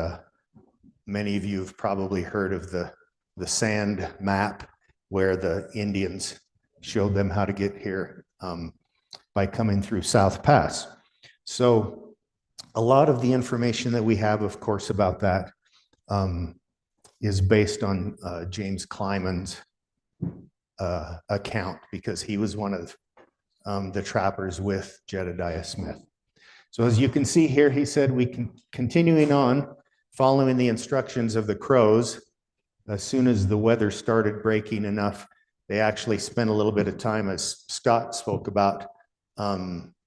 many of you have probably heard of the sand map where the Indians showed them how to get here by coming through South Pass. So a lot of the information that we have, of course, about that is based on James Kleiman's account, because he was one of the trappers with Jedediah Smith. So as you can see here, he said, we can continuing on, following the instructions of the Crows. As soon as the weather started breaking enough, they actually spent a little bit of time, as Scott spoke about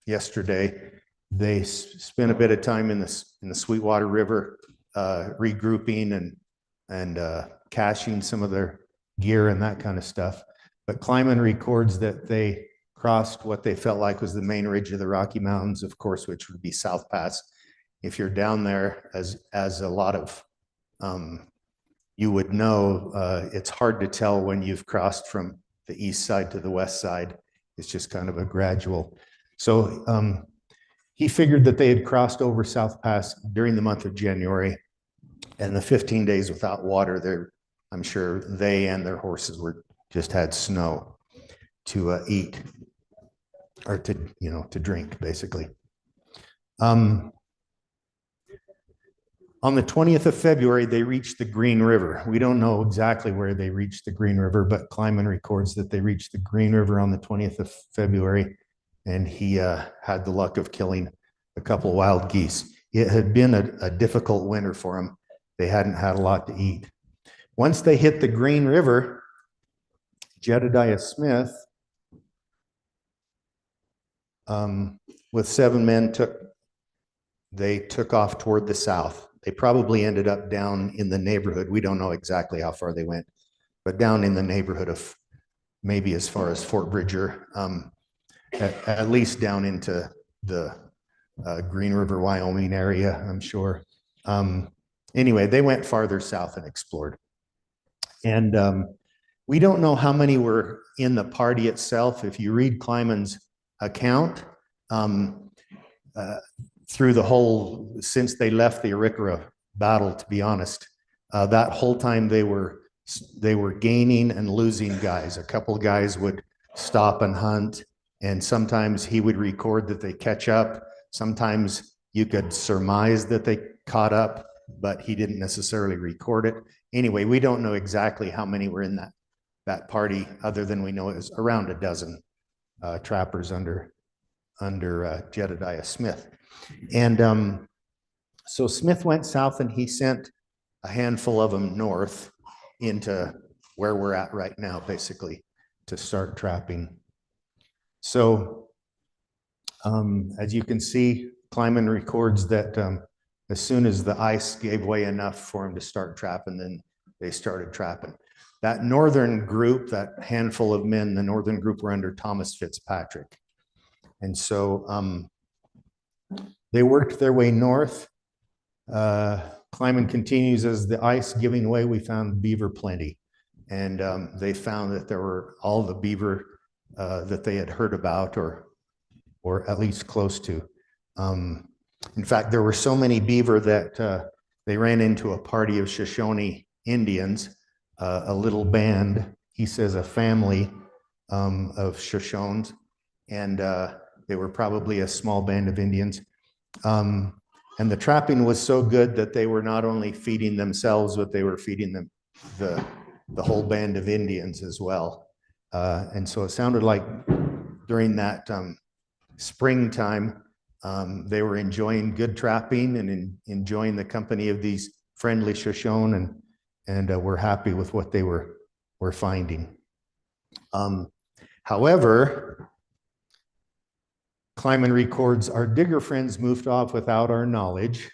yesterday. They spent a bit of time in the Sweetwater River, regrouping and caching some of their gear and that kind of stuff. But Kleiman records that they crossed what they felt like was the main ridge of the Rocky Mountains, of course, which would be South Pass. If you're down there, as a lot of you would know, it's hard to tell when you've crossed from the east side to the west side. It's just kind of a gradual. So he figured that they had crossed over South Pass during the month of January, and the 15 days without water, I'm sure they and their horses just had snow to eat, or to drink, basically. On the 20th of February, they reached the Green River. We don't know exactly where they reached the Green River, but Kleiman records that they reached the Green River on the 20th of February, and he had the luck of killing a couple wild geese. It had been a difficult winter for them. They hadn't had a lot to eat. Once they hit the Green River, Jedediah Smith, with 7 men, took off toward the south. They probably ended up down in the neighborhood. We don't know exactly how far they went, but down in the neighborhood of maybe as far as Fort Bridger, at least down into the Green River, Wyoming area, I'm sure. Anyway, they went farther south and explored. And we don't know how many were in the party itself. If you read Kleiman's account, through the whole, since they left the Arikara battle, to be honest, that whole time they were gaining and losing guys. A couple guys would stop and hunt, and sometimes he would record that they catch up. Sometimes you could surmise that they caught up, but he didn't necessarily record it. Anyway, we don't know exactly how many were in that party, other than we know it was around a dozen trappers under Jedediah Smith. And so Smith went south, and he sent a handful of them north into where we're at right now, basically, to start trapping. So as you can see, Kleiman records that as soon as the ice gave way enough for him to start trapping, then they started trapping. That northern group, that handful of men, the northern group were under Thomas Fitzpatrick. And so they worked their way north. Kleiman continues, as the ice giving way, we found beaver plenty. And they found that there were all the beaver that they had heard about, or at least close to. In fact, there were so many beaver that they ran into a party of Shoshone Indians, a little band, he says a family of Shoshones, and they were probably a small band of Indians. And the trapping was so good that they were not only feeding themselves, but they were feeding them the whole band of Indians as well. And so it sounded like during that springtime, they were enjoying good trapping and enjoying the company of these friendly Shoshone, and were happy with what they were finding. However, Kleiman records, our digger friends moved off without our knowledge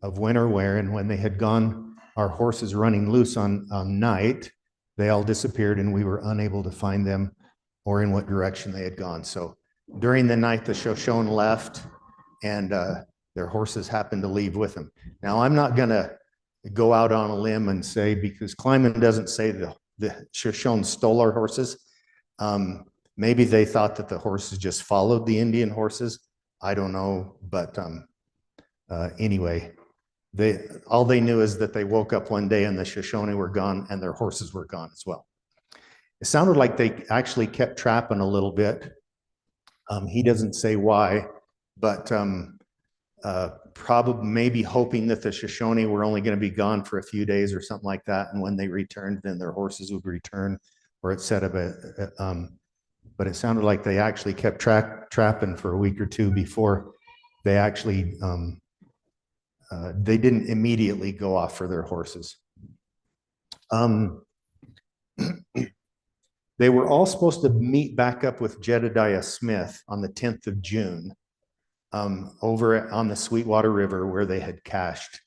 of when or where, and when they had gone, our horses running loose on night, they all disappeared and we were unable to find them or in what direction they had gone. So during the night, the Shoshone left and their horses happened to leave with them. Now, I'm not going to go out on a limb and say, because Kleiman doesn't say the Shoshone stole our horses. Maybe they thought that the horses just followed the Indian horses. I don't know, but anyway, all they knew is that they woke up one day and the Shoshone were gone and their horses were gone as well. It sounded like they actually kept trapping a little bit. He doesn't say why, but probably maybe hoping that the Shoshone were only going to be gone for a few days or something like that. And when they returned, then their horses would return, or et cetera. But it sounded like they actually kept trapping for a week or two before they actually, they didn't immediately go off for their horses. They were all supposed to meet back up with Jedediah Smith on the 10th of June over on the Sweetwater River where they had cached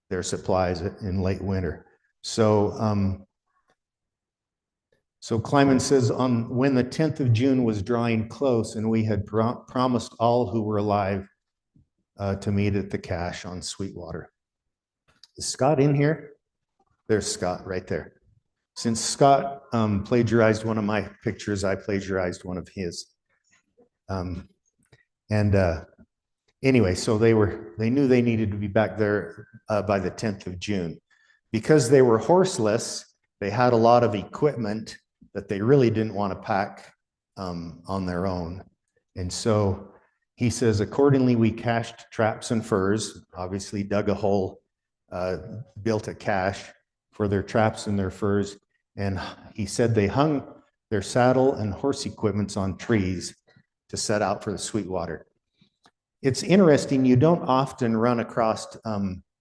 their supplies in late winter. So, so Kleiman says, when the 10th of June was drawing close and we had promised all who were alive to meet at the cache on Sweetwater. Is Scott in here? There's Scott right there. Since Scott plagiarized one of my pictures, I plagiarized one of his. Anyway, so they knew they needed to be back there by the 10th of June. Because they were horseless, they had a lot of equipment that they really didn't want to pack on their own. And so he says, accordingly, we cached traps and furs, obviously dug a hole, built a cache for their traps and their furs. And he said they hung their saddle and horse equipments on trees to set out for the Sweetwater. It's interesting, you don't often run across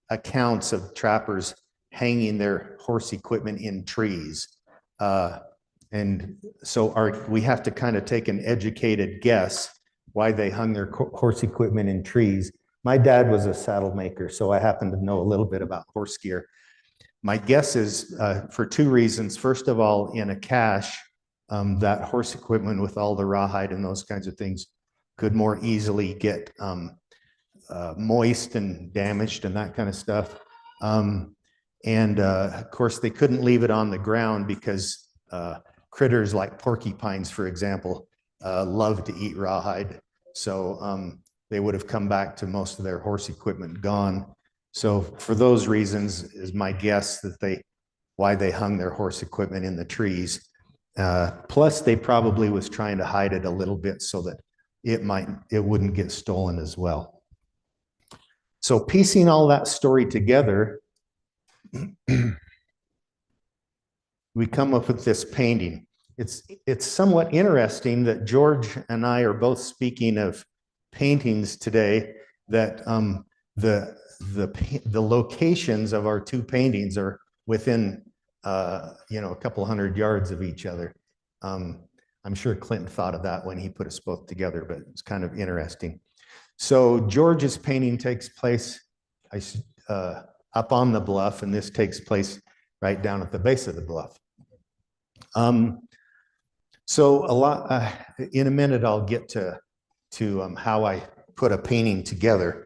accounts of trappers hanging their horse equipment in trees. And so we have to kind of take an educated guess why they hung their horse equipment in trees. My dad was a saddle maker, so I happen to know a little bit about horse gear. My guess is for two reasons. First of all, in a cache, that horse equipment with all the rawhide and those kinds of things could more easily get moist and damaged and that kind of stuff. Of course, they couldn't leave it on the ground because critters like porcupines, for example, love to eat rawhide. So they would have come back to most of their horse equipment gone. So for those reasons is my guess that why they hung their horse equipment in the trees. Plus they probably was trying to hide it a little bit so that it wouldn't get stolen as well. So piecing all that story together, we come up with this painting. It's somewhat interesting that George and I are both speaking of paintings today that the locations of our two paintings are within a couple hundred yards of each other. I'm sure Clinton thought of that when he put us both together, but it's kind of interesting. So George's painting takes place up on the bluff, and this takes place right down at the base of the bluff. So in a minute, I'll get to how I put a painting together.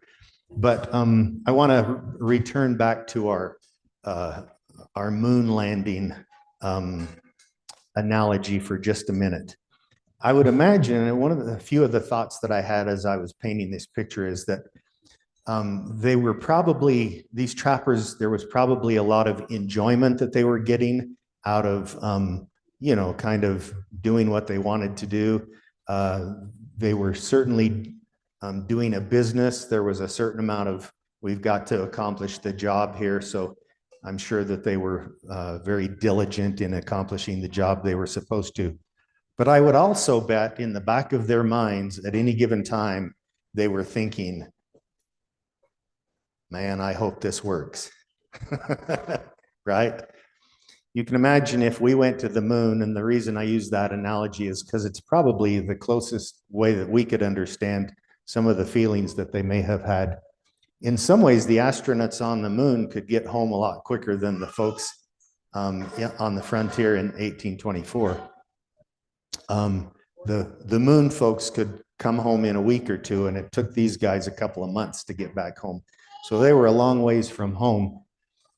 But I want to return back to our moon landing analogy for just a minute. I would imagine, and one of the few of the thoughts that I had as I was painting this picture is that they were probably, these trappers, there was probably a lot of enjoyment that they were getting out of, kind of doing what they wanted to do. They were certainly doing a business. There was a certain amount of, we've got to accomplish the job here. So I'm sure that they were very diligent in accomplishing the job they were supposed to. But I would also bet in the back of their minds at any given time, they were thinking, man, I hope this works, right? You can imagine if we went to the moon, and the reason I use that analogy is because it's probably the closest way that we could understand some of the feelings that they may have had. In some ways, the astronauts on the moon could get home a lot quicker than the folks yeah, on the frontier in 1824. The Moon folks could come home in a week or two, and it took these guys a couple of months to get back home. So they were a long ways from home.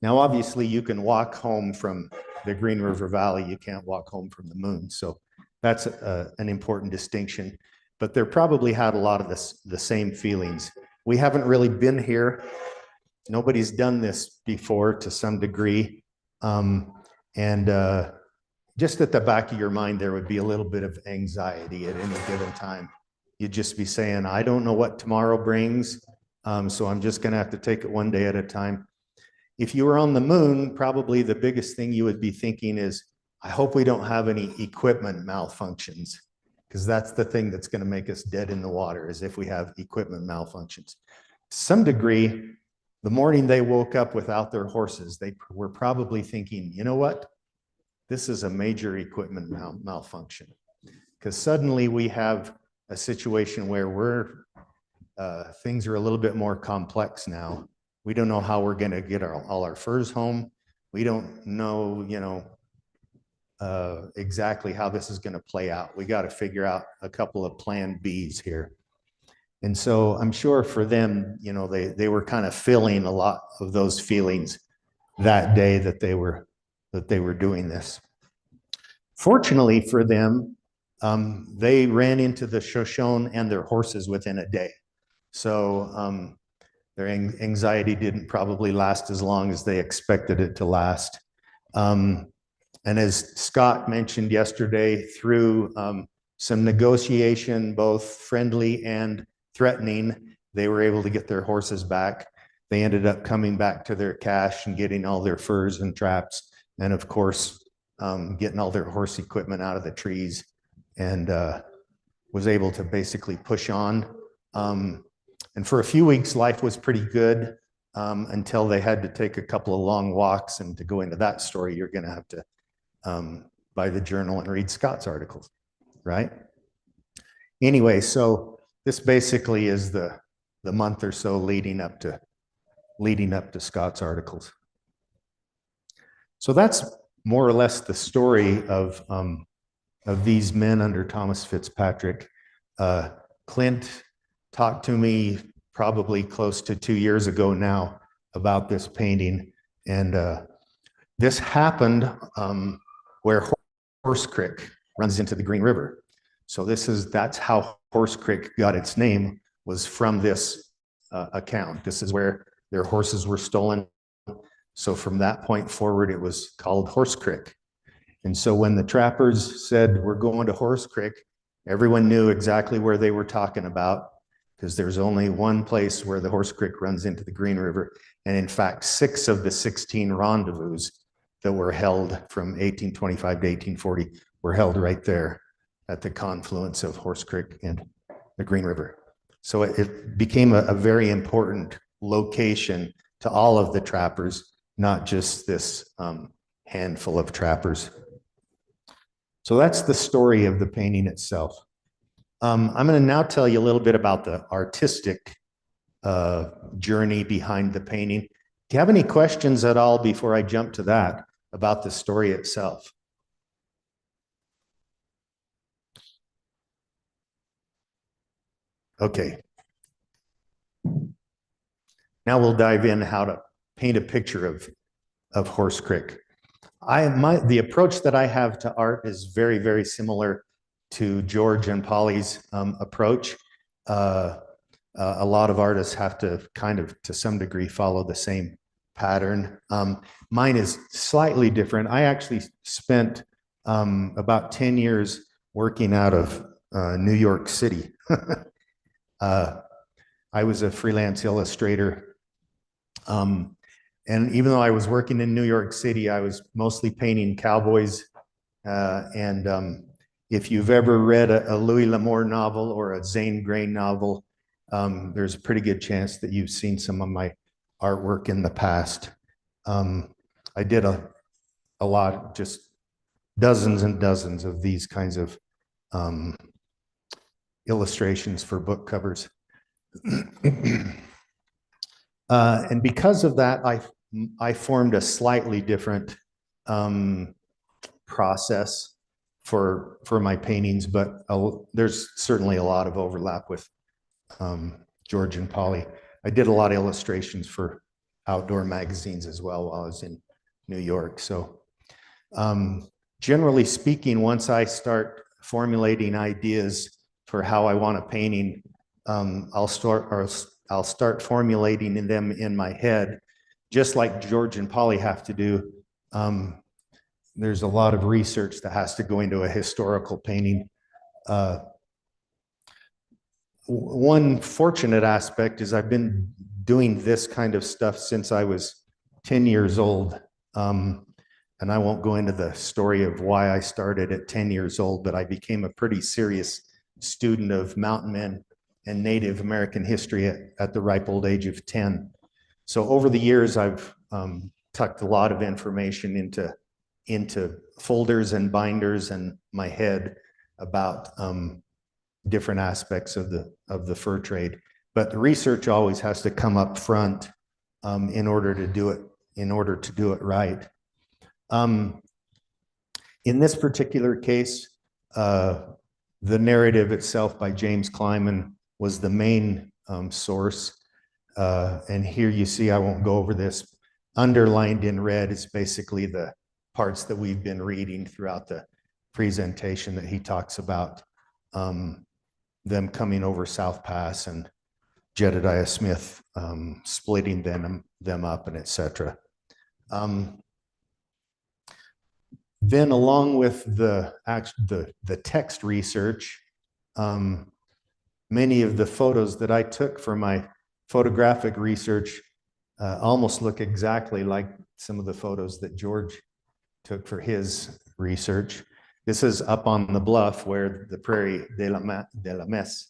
Now, obviously, you can walk home from the Green River Valley. You can't walk home from the Moon. So that's an important distinction. But they probably had a lot of the same feelings. We haven't really been here. Nobody's done this before to some degree. Just at the back of your mind, there would be a little bit of anxiety at any given time. You'd just be saying, I don't know what tomorrow brings, so I'm just going to have to take it one day at a time. If you were on the Moon, probably the biggest thing you would be thinking is, I hope we don't have any equipment malfunctions, because that's the thing that's going to make us dead in the water, is if we have equipment malfunctions. To some degree, the morning they woke up without their horses, they were probably thinking, you know what? This is a major equipment malfunction, because suddenly we have a situation where things are a little bit more complex now. We don't know how we're going to get all our furs home. We don't know, exactly how this is going to play out. We got to figure out a couple of plan Bs here. And so I'm sure for them, they were kind of feeling a lot of those feelings that day that they were doing this. Fortunately for them, they ran into the Shoshone and their horses within a day. So their anxiety didn't probably last as long as they expected it to last. And as Scott mentioned yesterday, through some negotiation, both friendly and threatening, they were able to get their horses back. They ended up coming back to their cache and getting all their furs and traps, and of course, getting all their horse equipment out of the trees, and was able to basically push on. And for a few weeks, life was pretty good until they had to take a couple of long walks. And to go into that story, you're going to have to buy the journal and read Scott's articles, right? Anyway, so this basically is the month or so leading up to Scott's articles. So that's more or less the story of these men under Thomas Fitzpatrick. Clint talked to me probably close to 2 years ago now about this painting, and this happened where Horse Creek runs into the Green River. So that's how Horse Creek got its name, was from this account. This is where their horses were stolen. So from that point forward, it was called Horse Creek. And so when the trappers said, we're going to Horse Creek, everyone knew exactly where they were talking about, because there's only one place where the Horse Creek runs into the Green River. And in fact, 6 of the 16 rendezvous that were held from 1825 to 1840 were held right there at the confluence of Horse Creek and the Green River. So it became a very important location to all of the trappers, not just this handful of trappers. So that's the story of the painting itself. I'm going to now tell you a little bit about the artistic journey behind the painting. Do you have any questions at all before I jump to that about the story itself? Okay. Now we'll dive in how to paint a picture of Horse Creek. The approach that I have to art is very, very similar to George and Polly's approach. A lot of artists have to kind of, to some degree, follow the same pattern. Mine is slightly different. I actually spent about 10 years working out of New York City. I was a freelance illustrator. And even though I was working in New York City, I was mostly painting cowboys. If you've ever read a Louis L'Amour novel or a Zane Grey novel, there's a pretty good chance that you've seen some of my artwork in the past. I did a lot, just dozens and dozens of these kinds of illustrations for book covers. And because of that, I formed a slightly different process for my paintings, but there's certainly a lot of overlap with George and Polly. I did a lot of illustrations for outdoor magazines as well while I was in New York. So generally speaking, once I start formulating ideas for how I want a painting, I'll start formulating them in my head, just like George and Polly have to do. There's a lot of research that has to go into a historical painting. One fortunate aspect is I've been doing this kind of stuff since I was 10 years old. And I won't go into the story of why I started at 10 years old, but I became a pretty serious student of mountain men and Native American history at the ripe old age of 10. So over the years, I've tucked a lot of information into folders and binders in my head about different aspects of the fur trade. But the research always has to come up front in order to do it right. In this particular case, the narrative itself by James Kleiman was the main source. And here you see, I won't go over this, underlined in red is basically the parts that we've been reading throughout the presentation that he talks about them coming over South Pass and Jedediah Smith splitting them up and etc. Then along with the text research, many of the photos that I took for my photographic research almost look exactly like some of the photos that George took for his research. This is up on the bluff where the Prairie de la Messe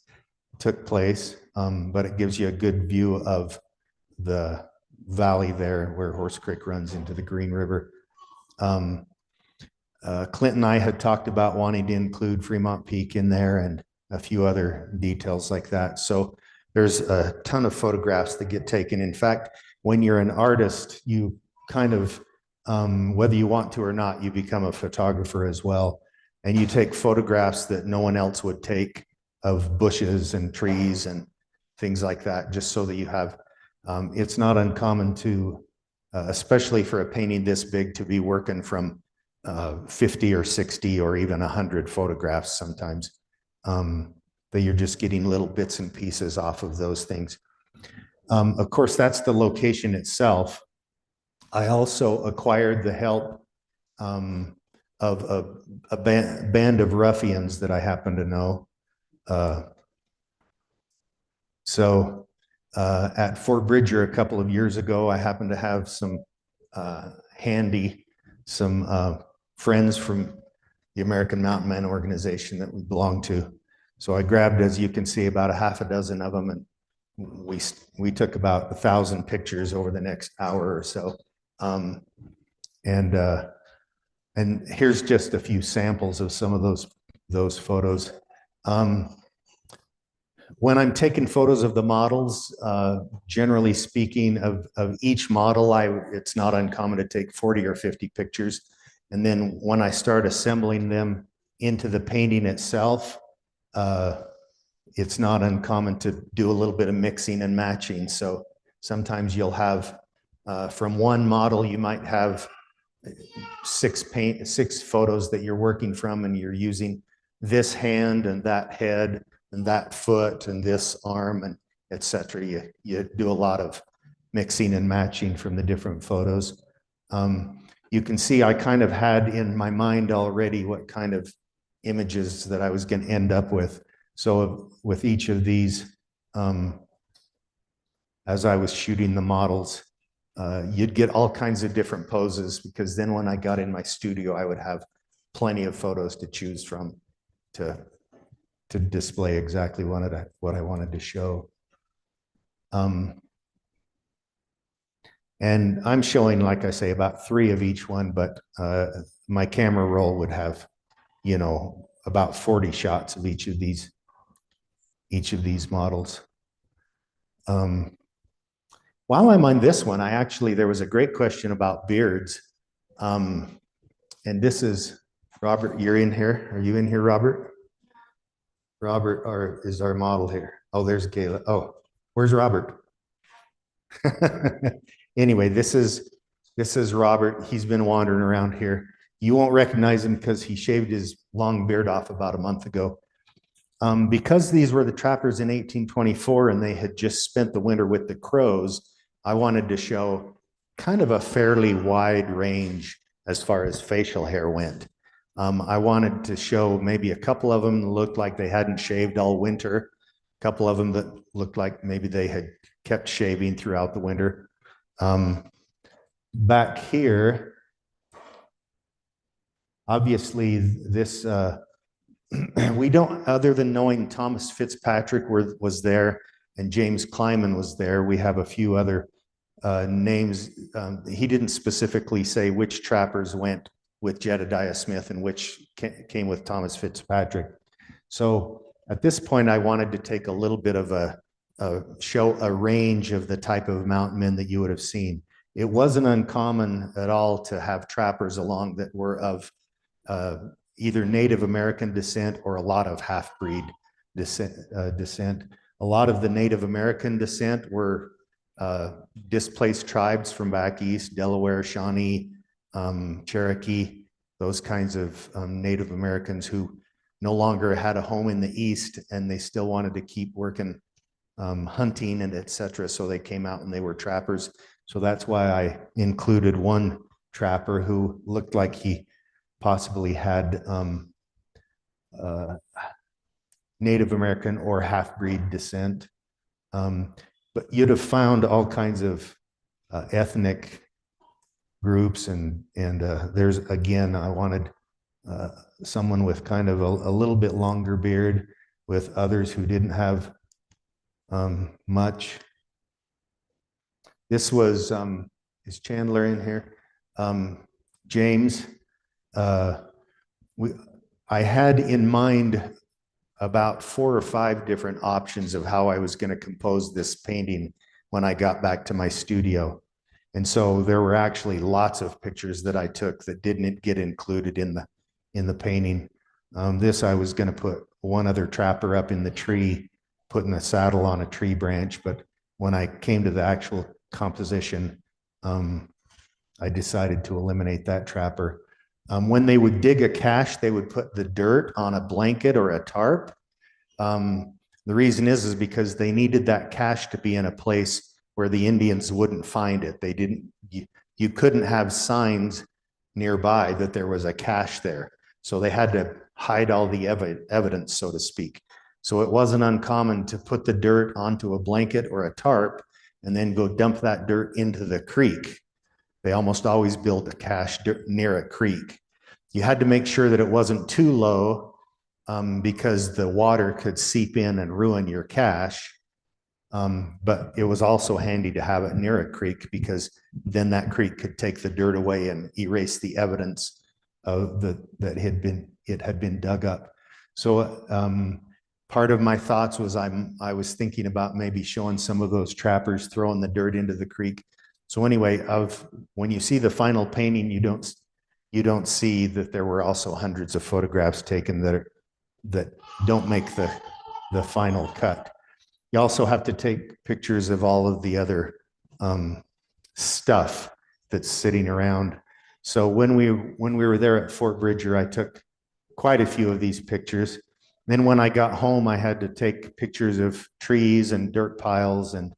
took place, but it gives you a good view of the valley there where Horse Creek runs into the Green River. Clint and I had talked about wanting to include Fremont Peak in there and a few other details like that. So there's a ton of photographs that get taken. In fact, when you're an artist, you kind of, whether you want to or not, you become a photographer as well. And you take photographs that no one else would take of bushes and trees and things like that, just so that you have, it's not uncommon to, especially for a painting this big, to be working from 50 or 60 or even 100 photographs sometimes, that you're just getting little bits and pieces off of those things. Of course, that's the location itself. I also acquired the help of a band of ruffians that I happen to know. At Fort Bridger a couple of years ago, I happened to have some friends from the American Mountain Men organization that we belong to. So I grabbed, as you can see, about a half a dozen of them, and we took about 1,000 pictures over the next hour or so. And here's just a few samples of some of those photos. When I'm taking photos of the models, generally speaking, of each model, it's not uncommon to take 40 or 50 pictures. And then when I start assembling them into the painting itself, it's not uncommon to do a little bit of mixing and matching. So sometimes you'll have, from one model, you might have six photos that you're working from, and you're using this hand and that head and that foot and this arm and etc. You do a lot of mixing and matching from the different photos. You can see I kind of had in my mind already what kind of images that I was going to end up with. So with each of these, as I was shooting the models, you'd get all kinds of different poses, because then when I got in my studio, I would have plenty of photos to choose from to display exactly what I wanted to show. And I'm showing, like I say, about 3 of each one, but my camera roll would have, about 40 shots of each of these models. While I'm on this one, there was a great question about beards. And this is Robert. You're in here. Are you in here, Robert? Robert is our model here. Oh, there's Gayla. Oh, where's Robert? Anyway, this is Robert. He's been wandering around here. You won't recognize him because he shaved his long beard off about a month ago. Because these were the trappers in 1824 and they had just spent the winter with the Crows, I wanted to show kind of a fairly wide range as far as facial hair went. I wanted to show maybe a couple of them that looked like they hadn't shaved all winter, a couple of them that looked like maybe they had kept shaving throughout the winter. Back here, obviously this, we don't, other than knowing Thomas Fitzpatrick was there and James Kleiman was there, we have a few other names. He didn't specifically say which trappers went with Jedediah Smith and which came with Thomas Fitzpatrick. So at this point, I wanted to take a little bit of show a range of the type of mountain men that you would have seen. It wasn't uncommon at all to have trappers along that were of either Native American descent or a lot of half-breed descent. A lot of the Native American descent were displaced tribes from back east, Delaware, Shawnee, Cherokee, those kinds of Native Americans who no longer had a home in the East and they still wanted to keep working hunting and etc. So they came out and they were trappers. So that's why I included one trapper who looked like he possibly had Native American or half-breed descent. But you'd have found all kinds of ethnic groups and there's, again, I wanted someone with kind of a little bit longer beard with others who didn't have much. This was, is Chandler in here? James, I had in mind about 4 or 5 different options of how I was going to compose this painting when I got back to my studio. And so there were actually lots of pictures that I took that didn't get included in the painting. This, I was going to put one other trapper up in the tree, putting a saddle on a tree branch. But when I came to the actual composition, I decided to eliminate that trapper. When they would dig a cache, they would put the dirt on a blanket or a tarp. The reason is because they needed that cache to be in a place where the Indians wouldn't find it. They didn't, you couldn't have signs nearby that there was a cache there. So they had to hide all the evidence, so to speak. So it wasn't uncommon to put the dirt onto a blanket or a tarp and then go dump that dirt into the creek. They almost always built a cache near a creek. You had to make sure that it wasn't too low because the water could seep in and ruin your cache. But it was also handy to have it near a creek because then that creek could take the dirt away and erase the evidence of that it had been dug up. So part of my thoughts was I was thinking about maybe showing some of those trappers throwing the dirt into the creek. So anyway, when you see the final painting, you don't see that there were also hundreds of photographs taken that don't make the final cut. You also have to take pictures of all of the other stuff that's sitting around. So when we were there at Fort Bridger, I took quite a few of these pictures. Then when I got home, I had to take pictures of trees and dirt piles. And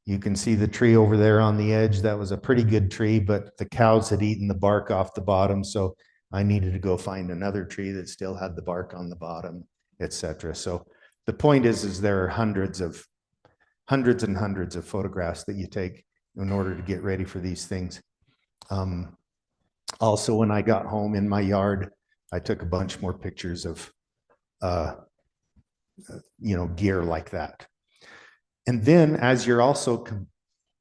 you can see the tree over there on the edge. That was a pretty good tree, but the cows had eaten the bark off the bottom. So I needed to go find another tree that still had the bark on the bottom, etc. So the point is there are hundreds and hundreds of photographs that you take in order to get ready for these things. Also, when I got home in my yard, I took a bunch more pictures of, gear like that. And then as you're also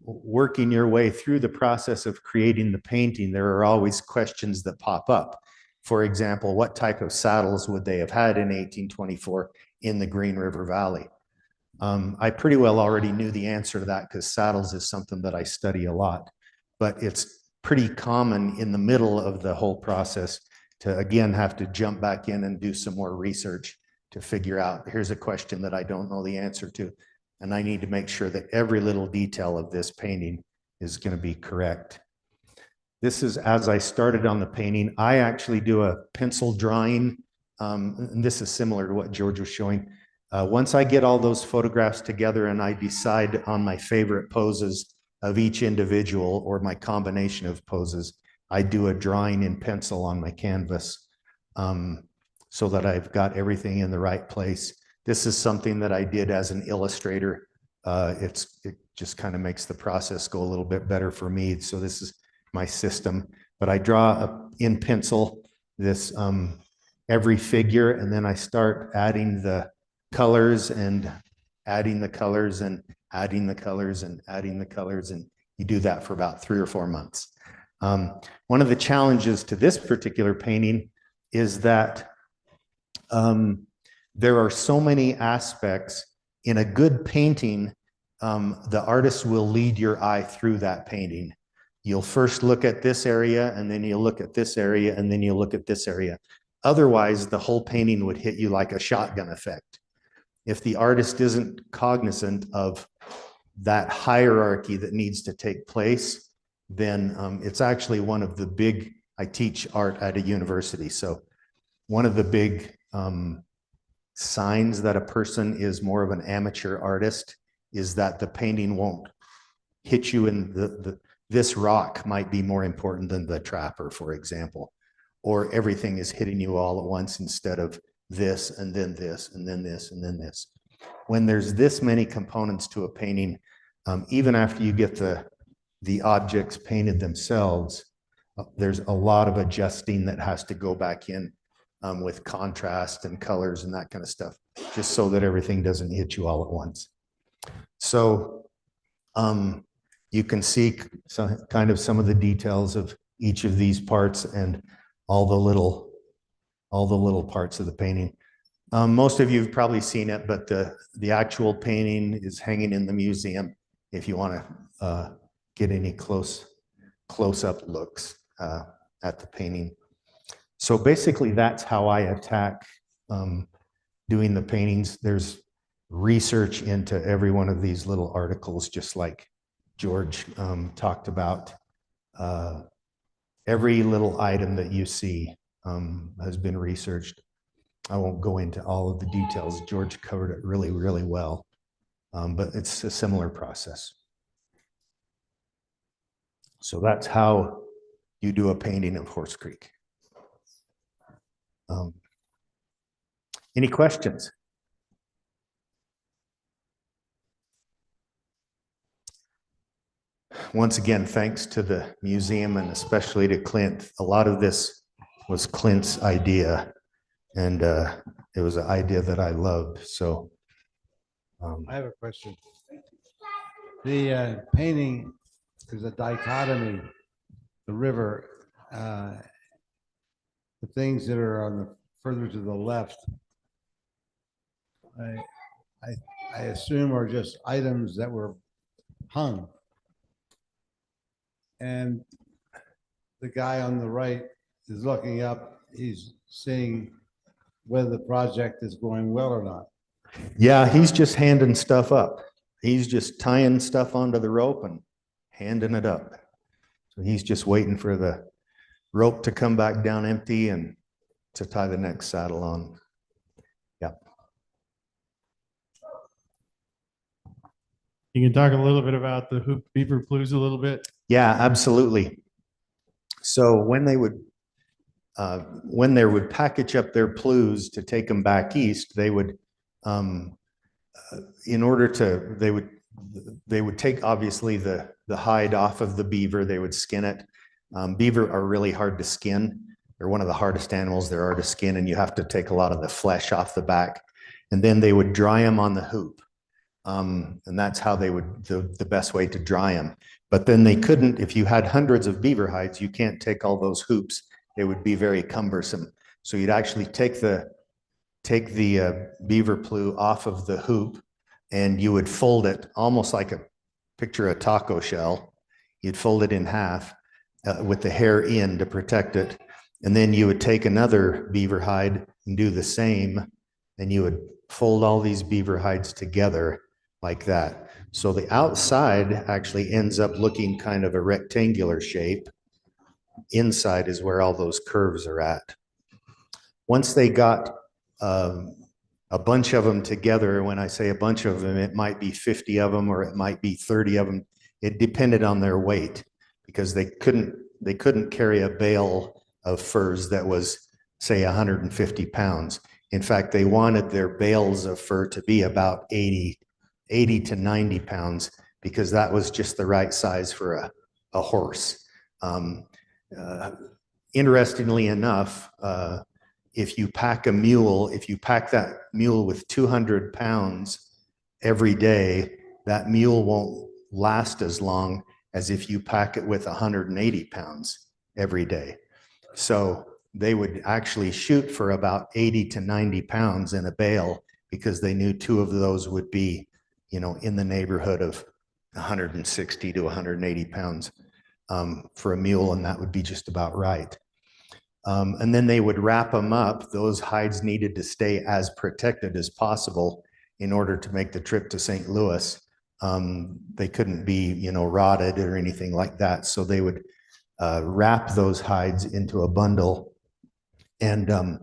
working your way through the process of creating the painting, there are always questions that pop up. For example, what type of saddles would they have had in 1824 in the Green River Valley? I pretty well already knew the answer to that because saddles is something that I study a lot, but it's pretty common in the middle of the whole process to again have to jump back in and do some more research to figure out, here's a question that I don't know the answer to. And I need to make sure that every little detail of this painting is going to be correct. This is as I started on the painting. I actually do a pencil drawing. And this is similar to what George was showing. Once I get all those photographs together and I decide on my favorite poses of each individual or my combination of poses, I do a drawing in pencil on my canvas so that I've got everything in the right place. This is something that I did as an illustrator. It just kind of makes the process go a little bit better for me. So this is my system, but I draw in pencil this every figure, and then I start adding the colors and adding the colors and adding the colors and adding the colors, and you do that for about 3 or 4 months. One of the challenges to this particular painting is that there are so many aspects. In a good painting, the artist will lead your eye through that painting. You'll first look at this area, and then you'll look at this area, and then you'll look at this area. Otherwise, the whole painting would hit you like a shotgun effect. If the artist isn't cognizant of that hierarchy that needs to take place, then it's actually one of the big, I teach art at a university. So one of the big signs that a person is more of an amateur artist is that the painting won't hit you in this rock might be more important than the trapper, for example, or everything is hitting you all at once instead of this and then this and then this and then this. When there's this many components to a painting, even after you get the objects painted themselves, there's a lot of adjusting that has to go back in with contrast and colors and that kind of stuff, just so that everything doesn't hit you all at once. So you can see kind of some of the details of each of these parts and all the little parts of the painting. Most of you have probably seen it, but the actual painting is hanging in the museum if you want to get any close-up looks at the painting. So basically, that's how I attack doing the paintings. There's research into every one of these little articles, just like George talked about. Every little item that you see has been researched. I won't go into all of the details. George covered it really, really well, but it's a similar process. So that's how you do a painting of Horse Creek. Any questions? Once again, thanks to the museum and especially to Clint. A lot of this was Clint's idea, and it was an idea that I loved. So I have a question. The painting is a dichotomy, the river, the things that are on the further to the left, I assume are just items that were hung. And the guy on the right is looking up, he's seeing whether the project is going well or not. yeah, he's just handing stuff up. He's just tying stuff onto the rope and handing it up. So he's just waiting for the rope to come back down empty and to tie the next saddle on. Yeah. You can talk a little bit about the hoop beaver plues a little bit. Yeah, absolutely. So when they would package up their plues to take them back east, they would, in order to, they would take obviously the hide off of the beaver. They would skin it. Beaver are really hard to skin. They're one of the hardest animals there are to skin, and you have to take a lot of the flesh off the back. And then they would dry them on the hoop. And that's how they would, the best way to dry them. But then they couldn't, if you had hundreds of beaver hides, you can't take all those hoops. They would be very cumbersome. So you'd actually take the beaver plume off of the hoop, and you would fold it almost like picture a taco shell. You'd fold it in half, with the hair in to protect it. And then you would take another beaver hide and do the same. And you would fold all these beaver hides together like that. So the outside actually ends up looking kind of a rectangular shape. Inside is where all those curves are at. Once they got a bunch of them together, when I say a bunch of them, it might be 50 of them or it might be 30 of them. It depended on their weight, because they couldn't carry a bale of furs that was, say, 150 pounds. In fact, they wanted their bales of fur to be about 80 to 90 pounds, because that was just the right size for a horse. Interestingly enough, if you pack that mule with 200 pounds every day, that mule won't last as long as if you pack it with 180 pounds every day. So they would actually shoot for about 80 to 90 pounds in a bale, because they knew 2 of those would be, in the neighborhood of 160 to 180 pounds for a mule, and that would be just about right. And then they would wrap them up. Those hides needed to stay as protected as possible in order to make the trip to St. Louis. They couldn't be, rotted or anything like that. So they would wrap those hides into a bundle, and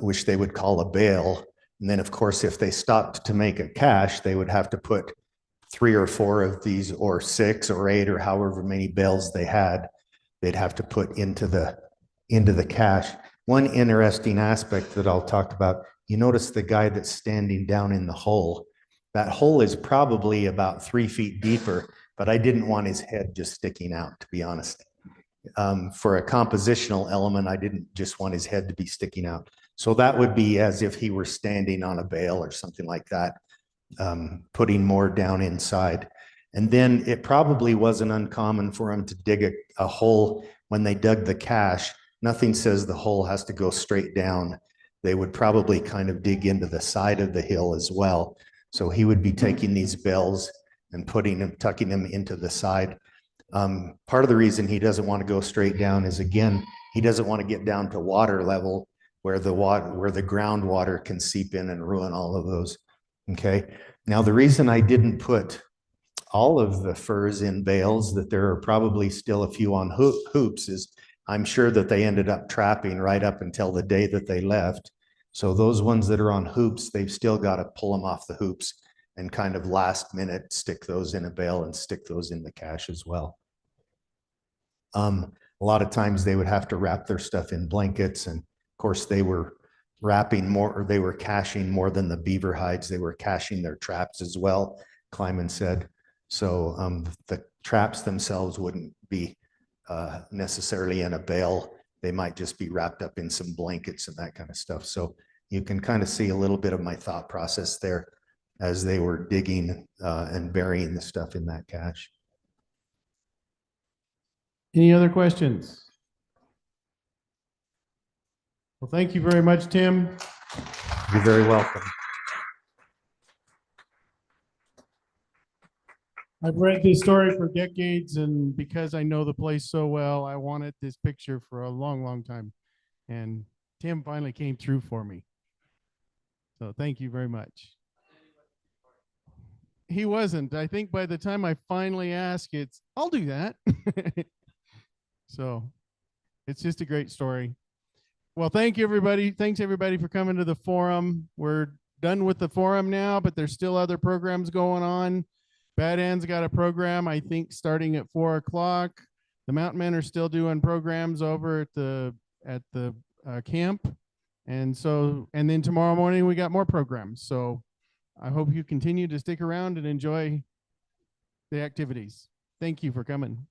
which they would call a bale. And then, of course, if they stopped to make a cache, they would have to put 3 or 4 of these, or 6 or 8, or however many bales they had, they'd have to put into the cache. One interesting aspect that I'll talk about, you notice the guy that's standing down in the hole. That hole is probably about 3 feet deeper, but I didn't want his head just sticking out, to be honest. For a compositional element, I didn't just want his head to be sticking out. So that would be as if he were standing on a bale or something like that, putting more down inside. And then it probably wasn't uncommon for them to dig a hole when they dug the cache. Nothing says the hole has to go straight down. They would probably kind of dig into the side of the hill as well. So he would be taking these bales and tucking them into the side. Part of the reason he doesn't want to go straight down is, again, he doesn't want to get down to water level where the groundwater can seep in and ruin all of those. Okay. Now, the reason I didn't put all of the furs in bales, that there are probably still a few on hoops, is I'm sure that they ended up trapping right up until the day that they left. So those ones that are on hoops, they've still got to pull them off the hoops and kind of last minute stick those in a bale and stick those in the cache as well. A lot of times they would have to wrap their stuff in blankets, and of course they were wrapping more, or they were caching more than the beaver hides. They were caching their traps as well, Kleiman said. So the traps themselves wouldn't be necessarily in a bale. They might just be wrapped up in some blankets and that kind of stuff. So you can kind of see a little bit of my thought process there as they were digging and burying the stuff in that cache. Any other questions? Well, thank you very much, Tim. You're very welcome. I've read this story for decades, and because I know the place so well, I wanted this picture for a long, long time. And Tim finally came through for me. So thank you very much. He wasn't. I think by the time I finally ask, I'll do that. So it's just a great story. Well, thank you, everybody. Thanks, everybody, for coming to the forum. We're done with the forum now, but there's still other programs going on. Bad End's got a program, I think, starting at 4 o'clock. The Mountain Men are still doing programs over at the camp. And then tomorrow morning, we got more programs. So I hope you continue to stick around and enjoy the activities. Thank you for coming.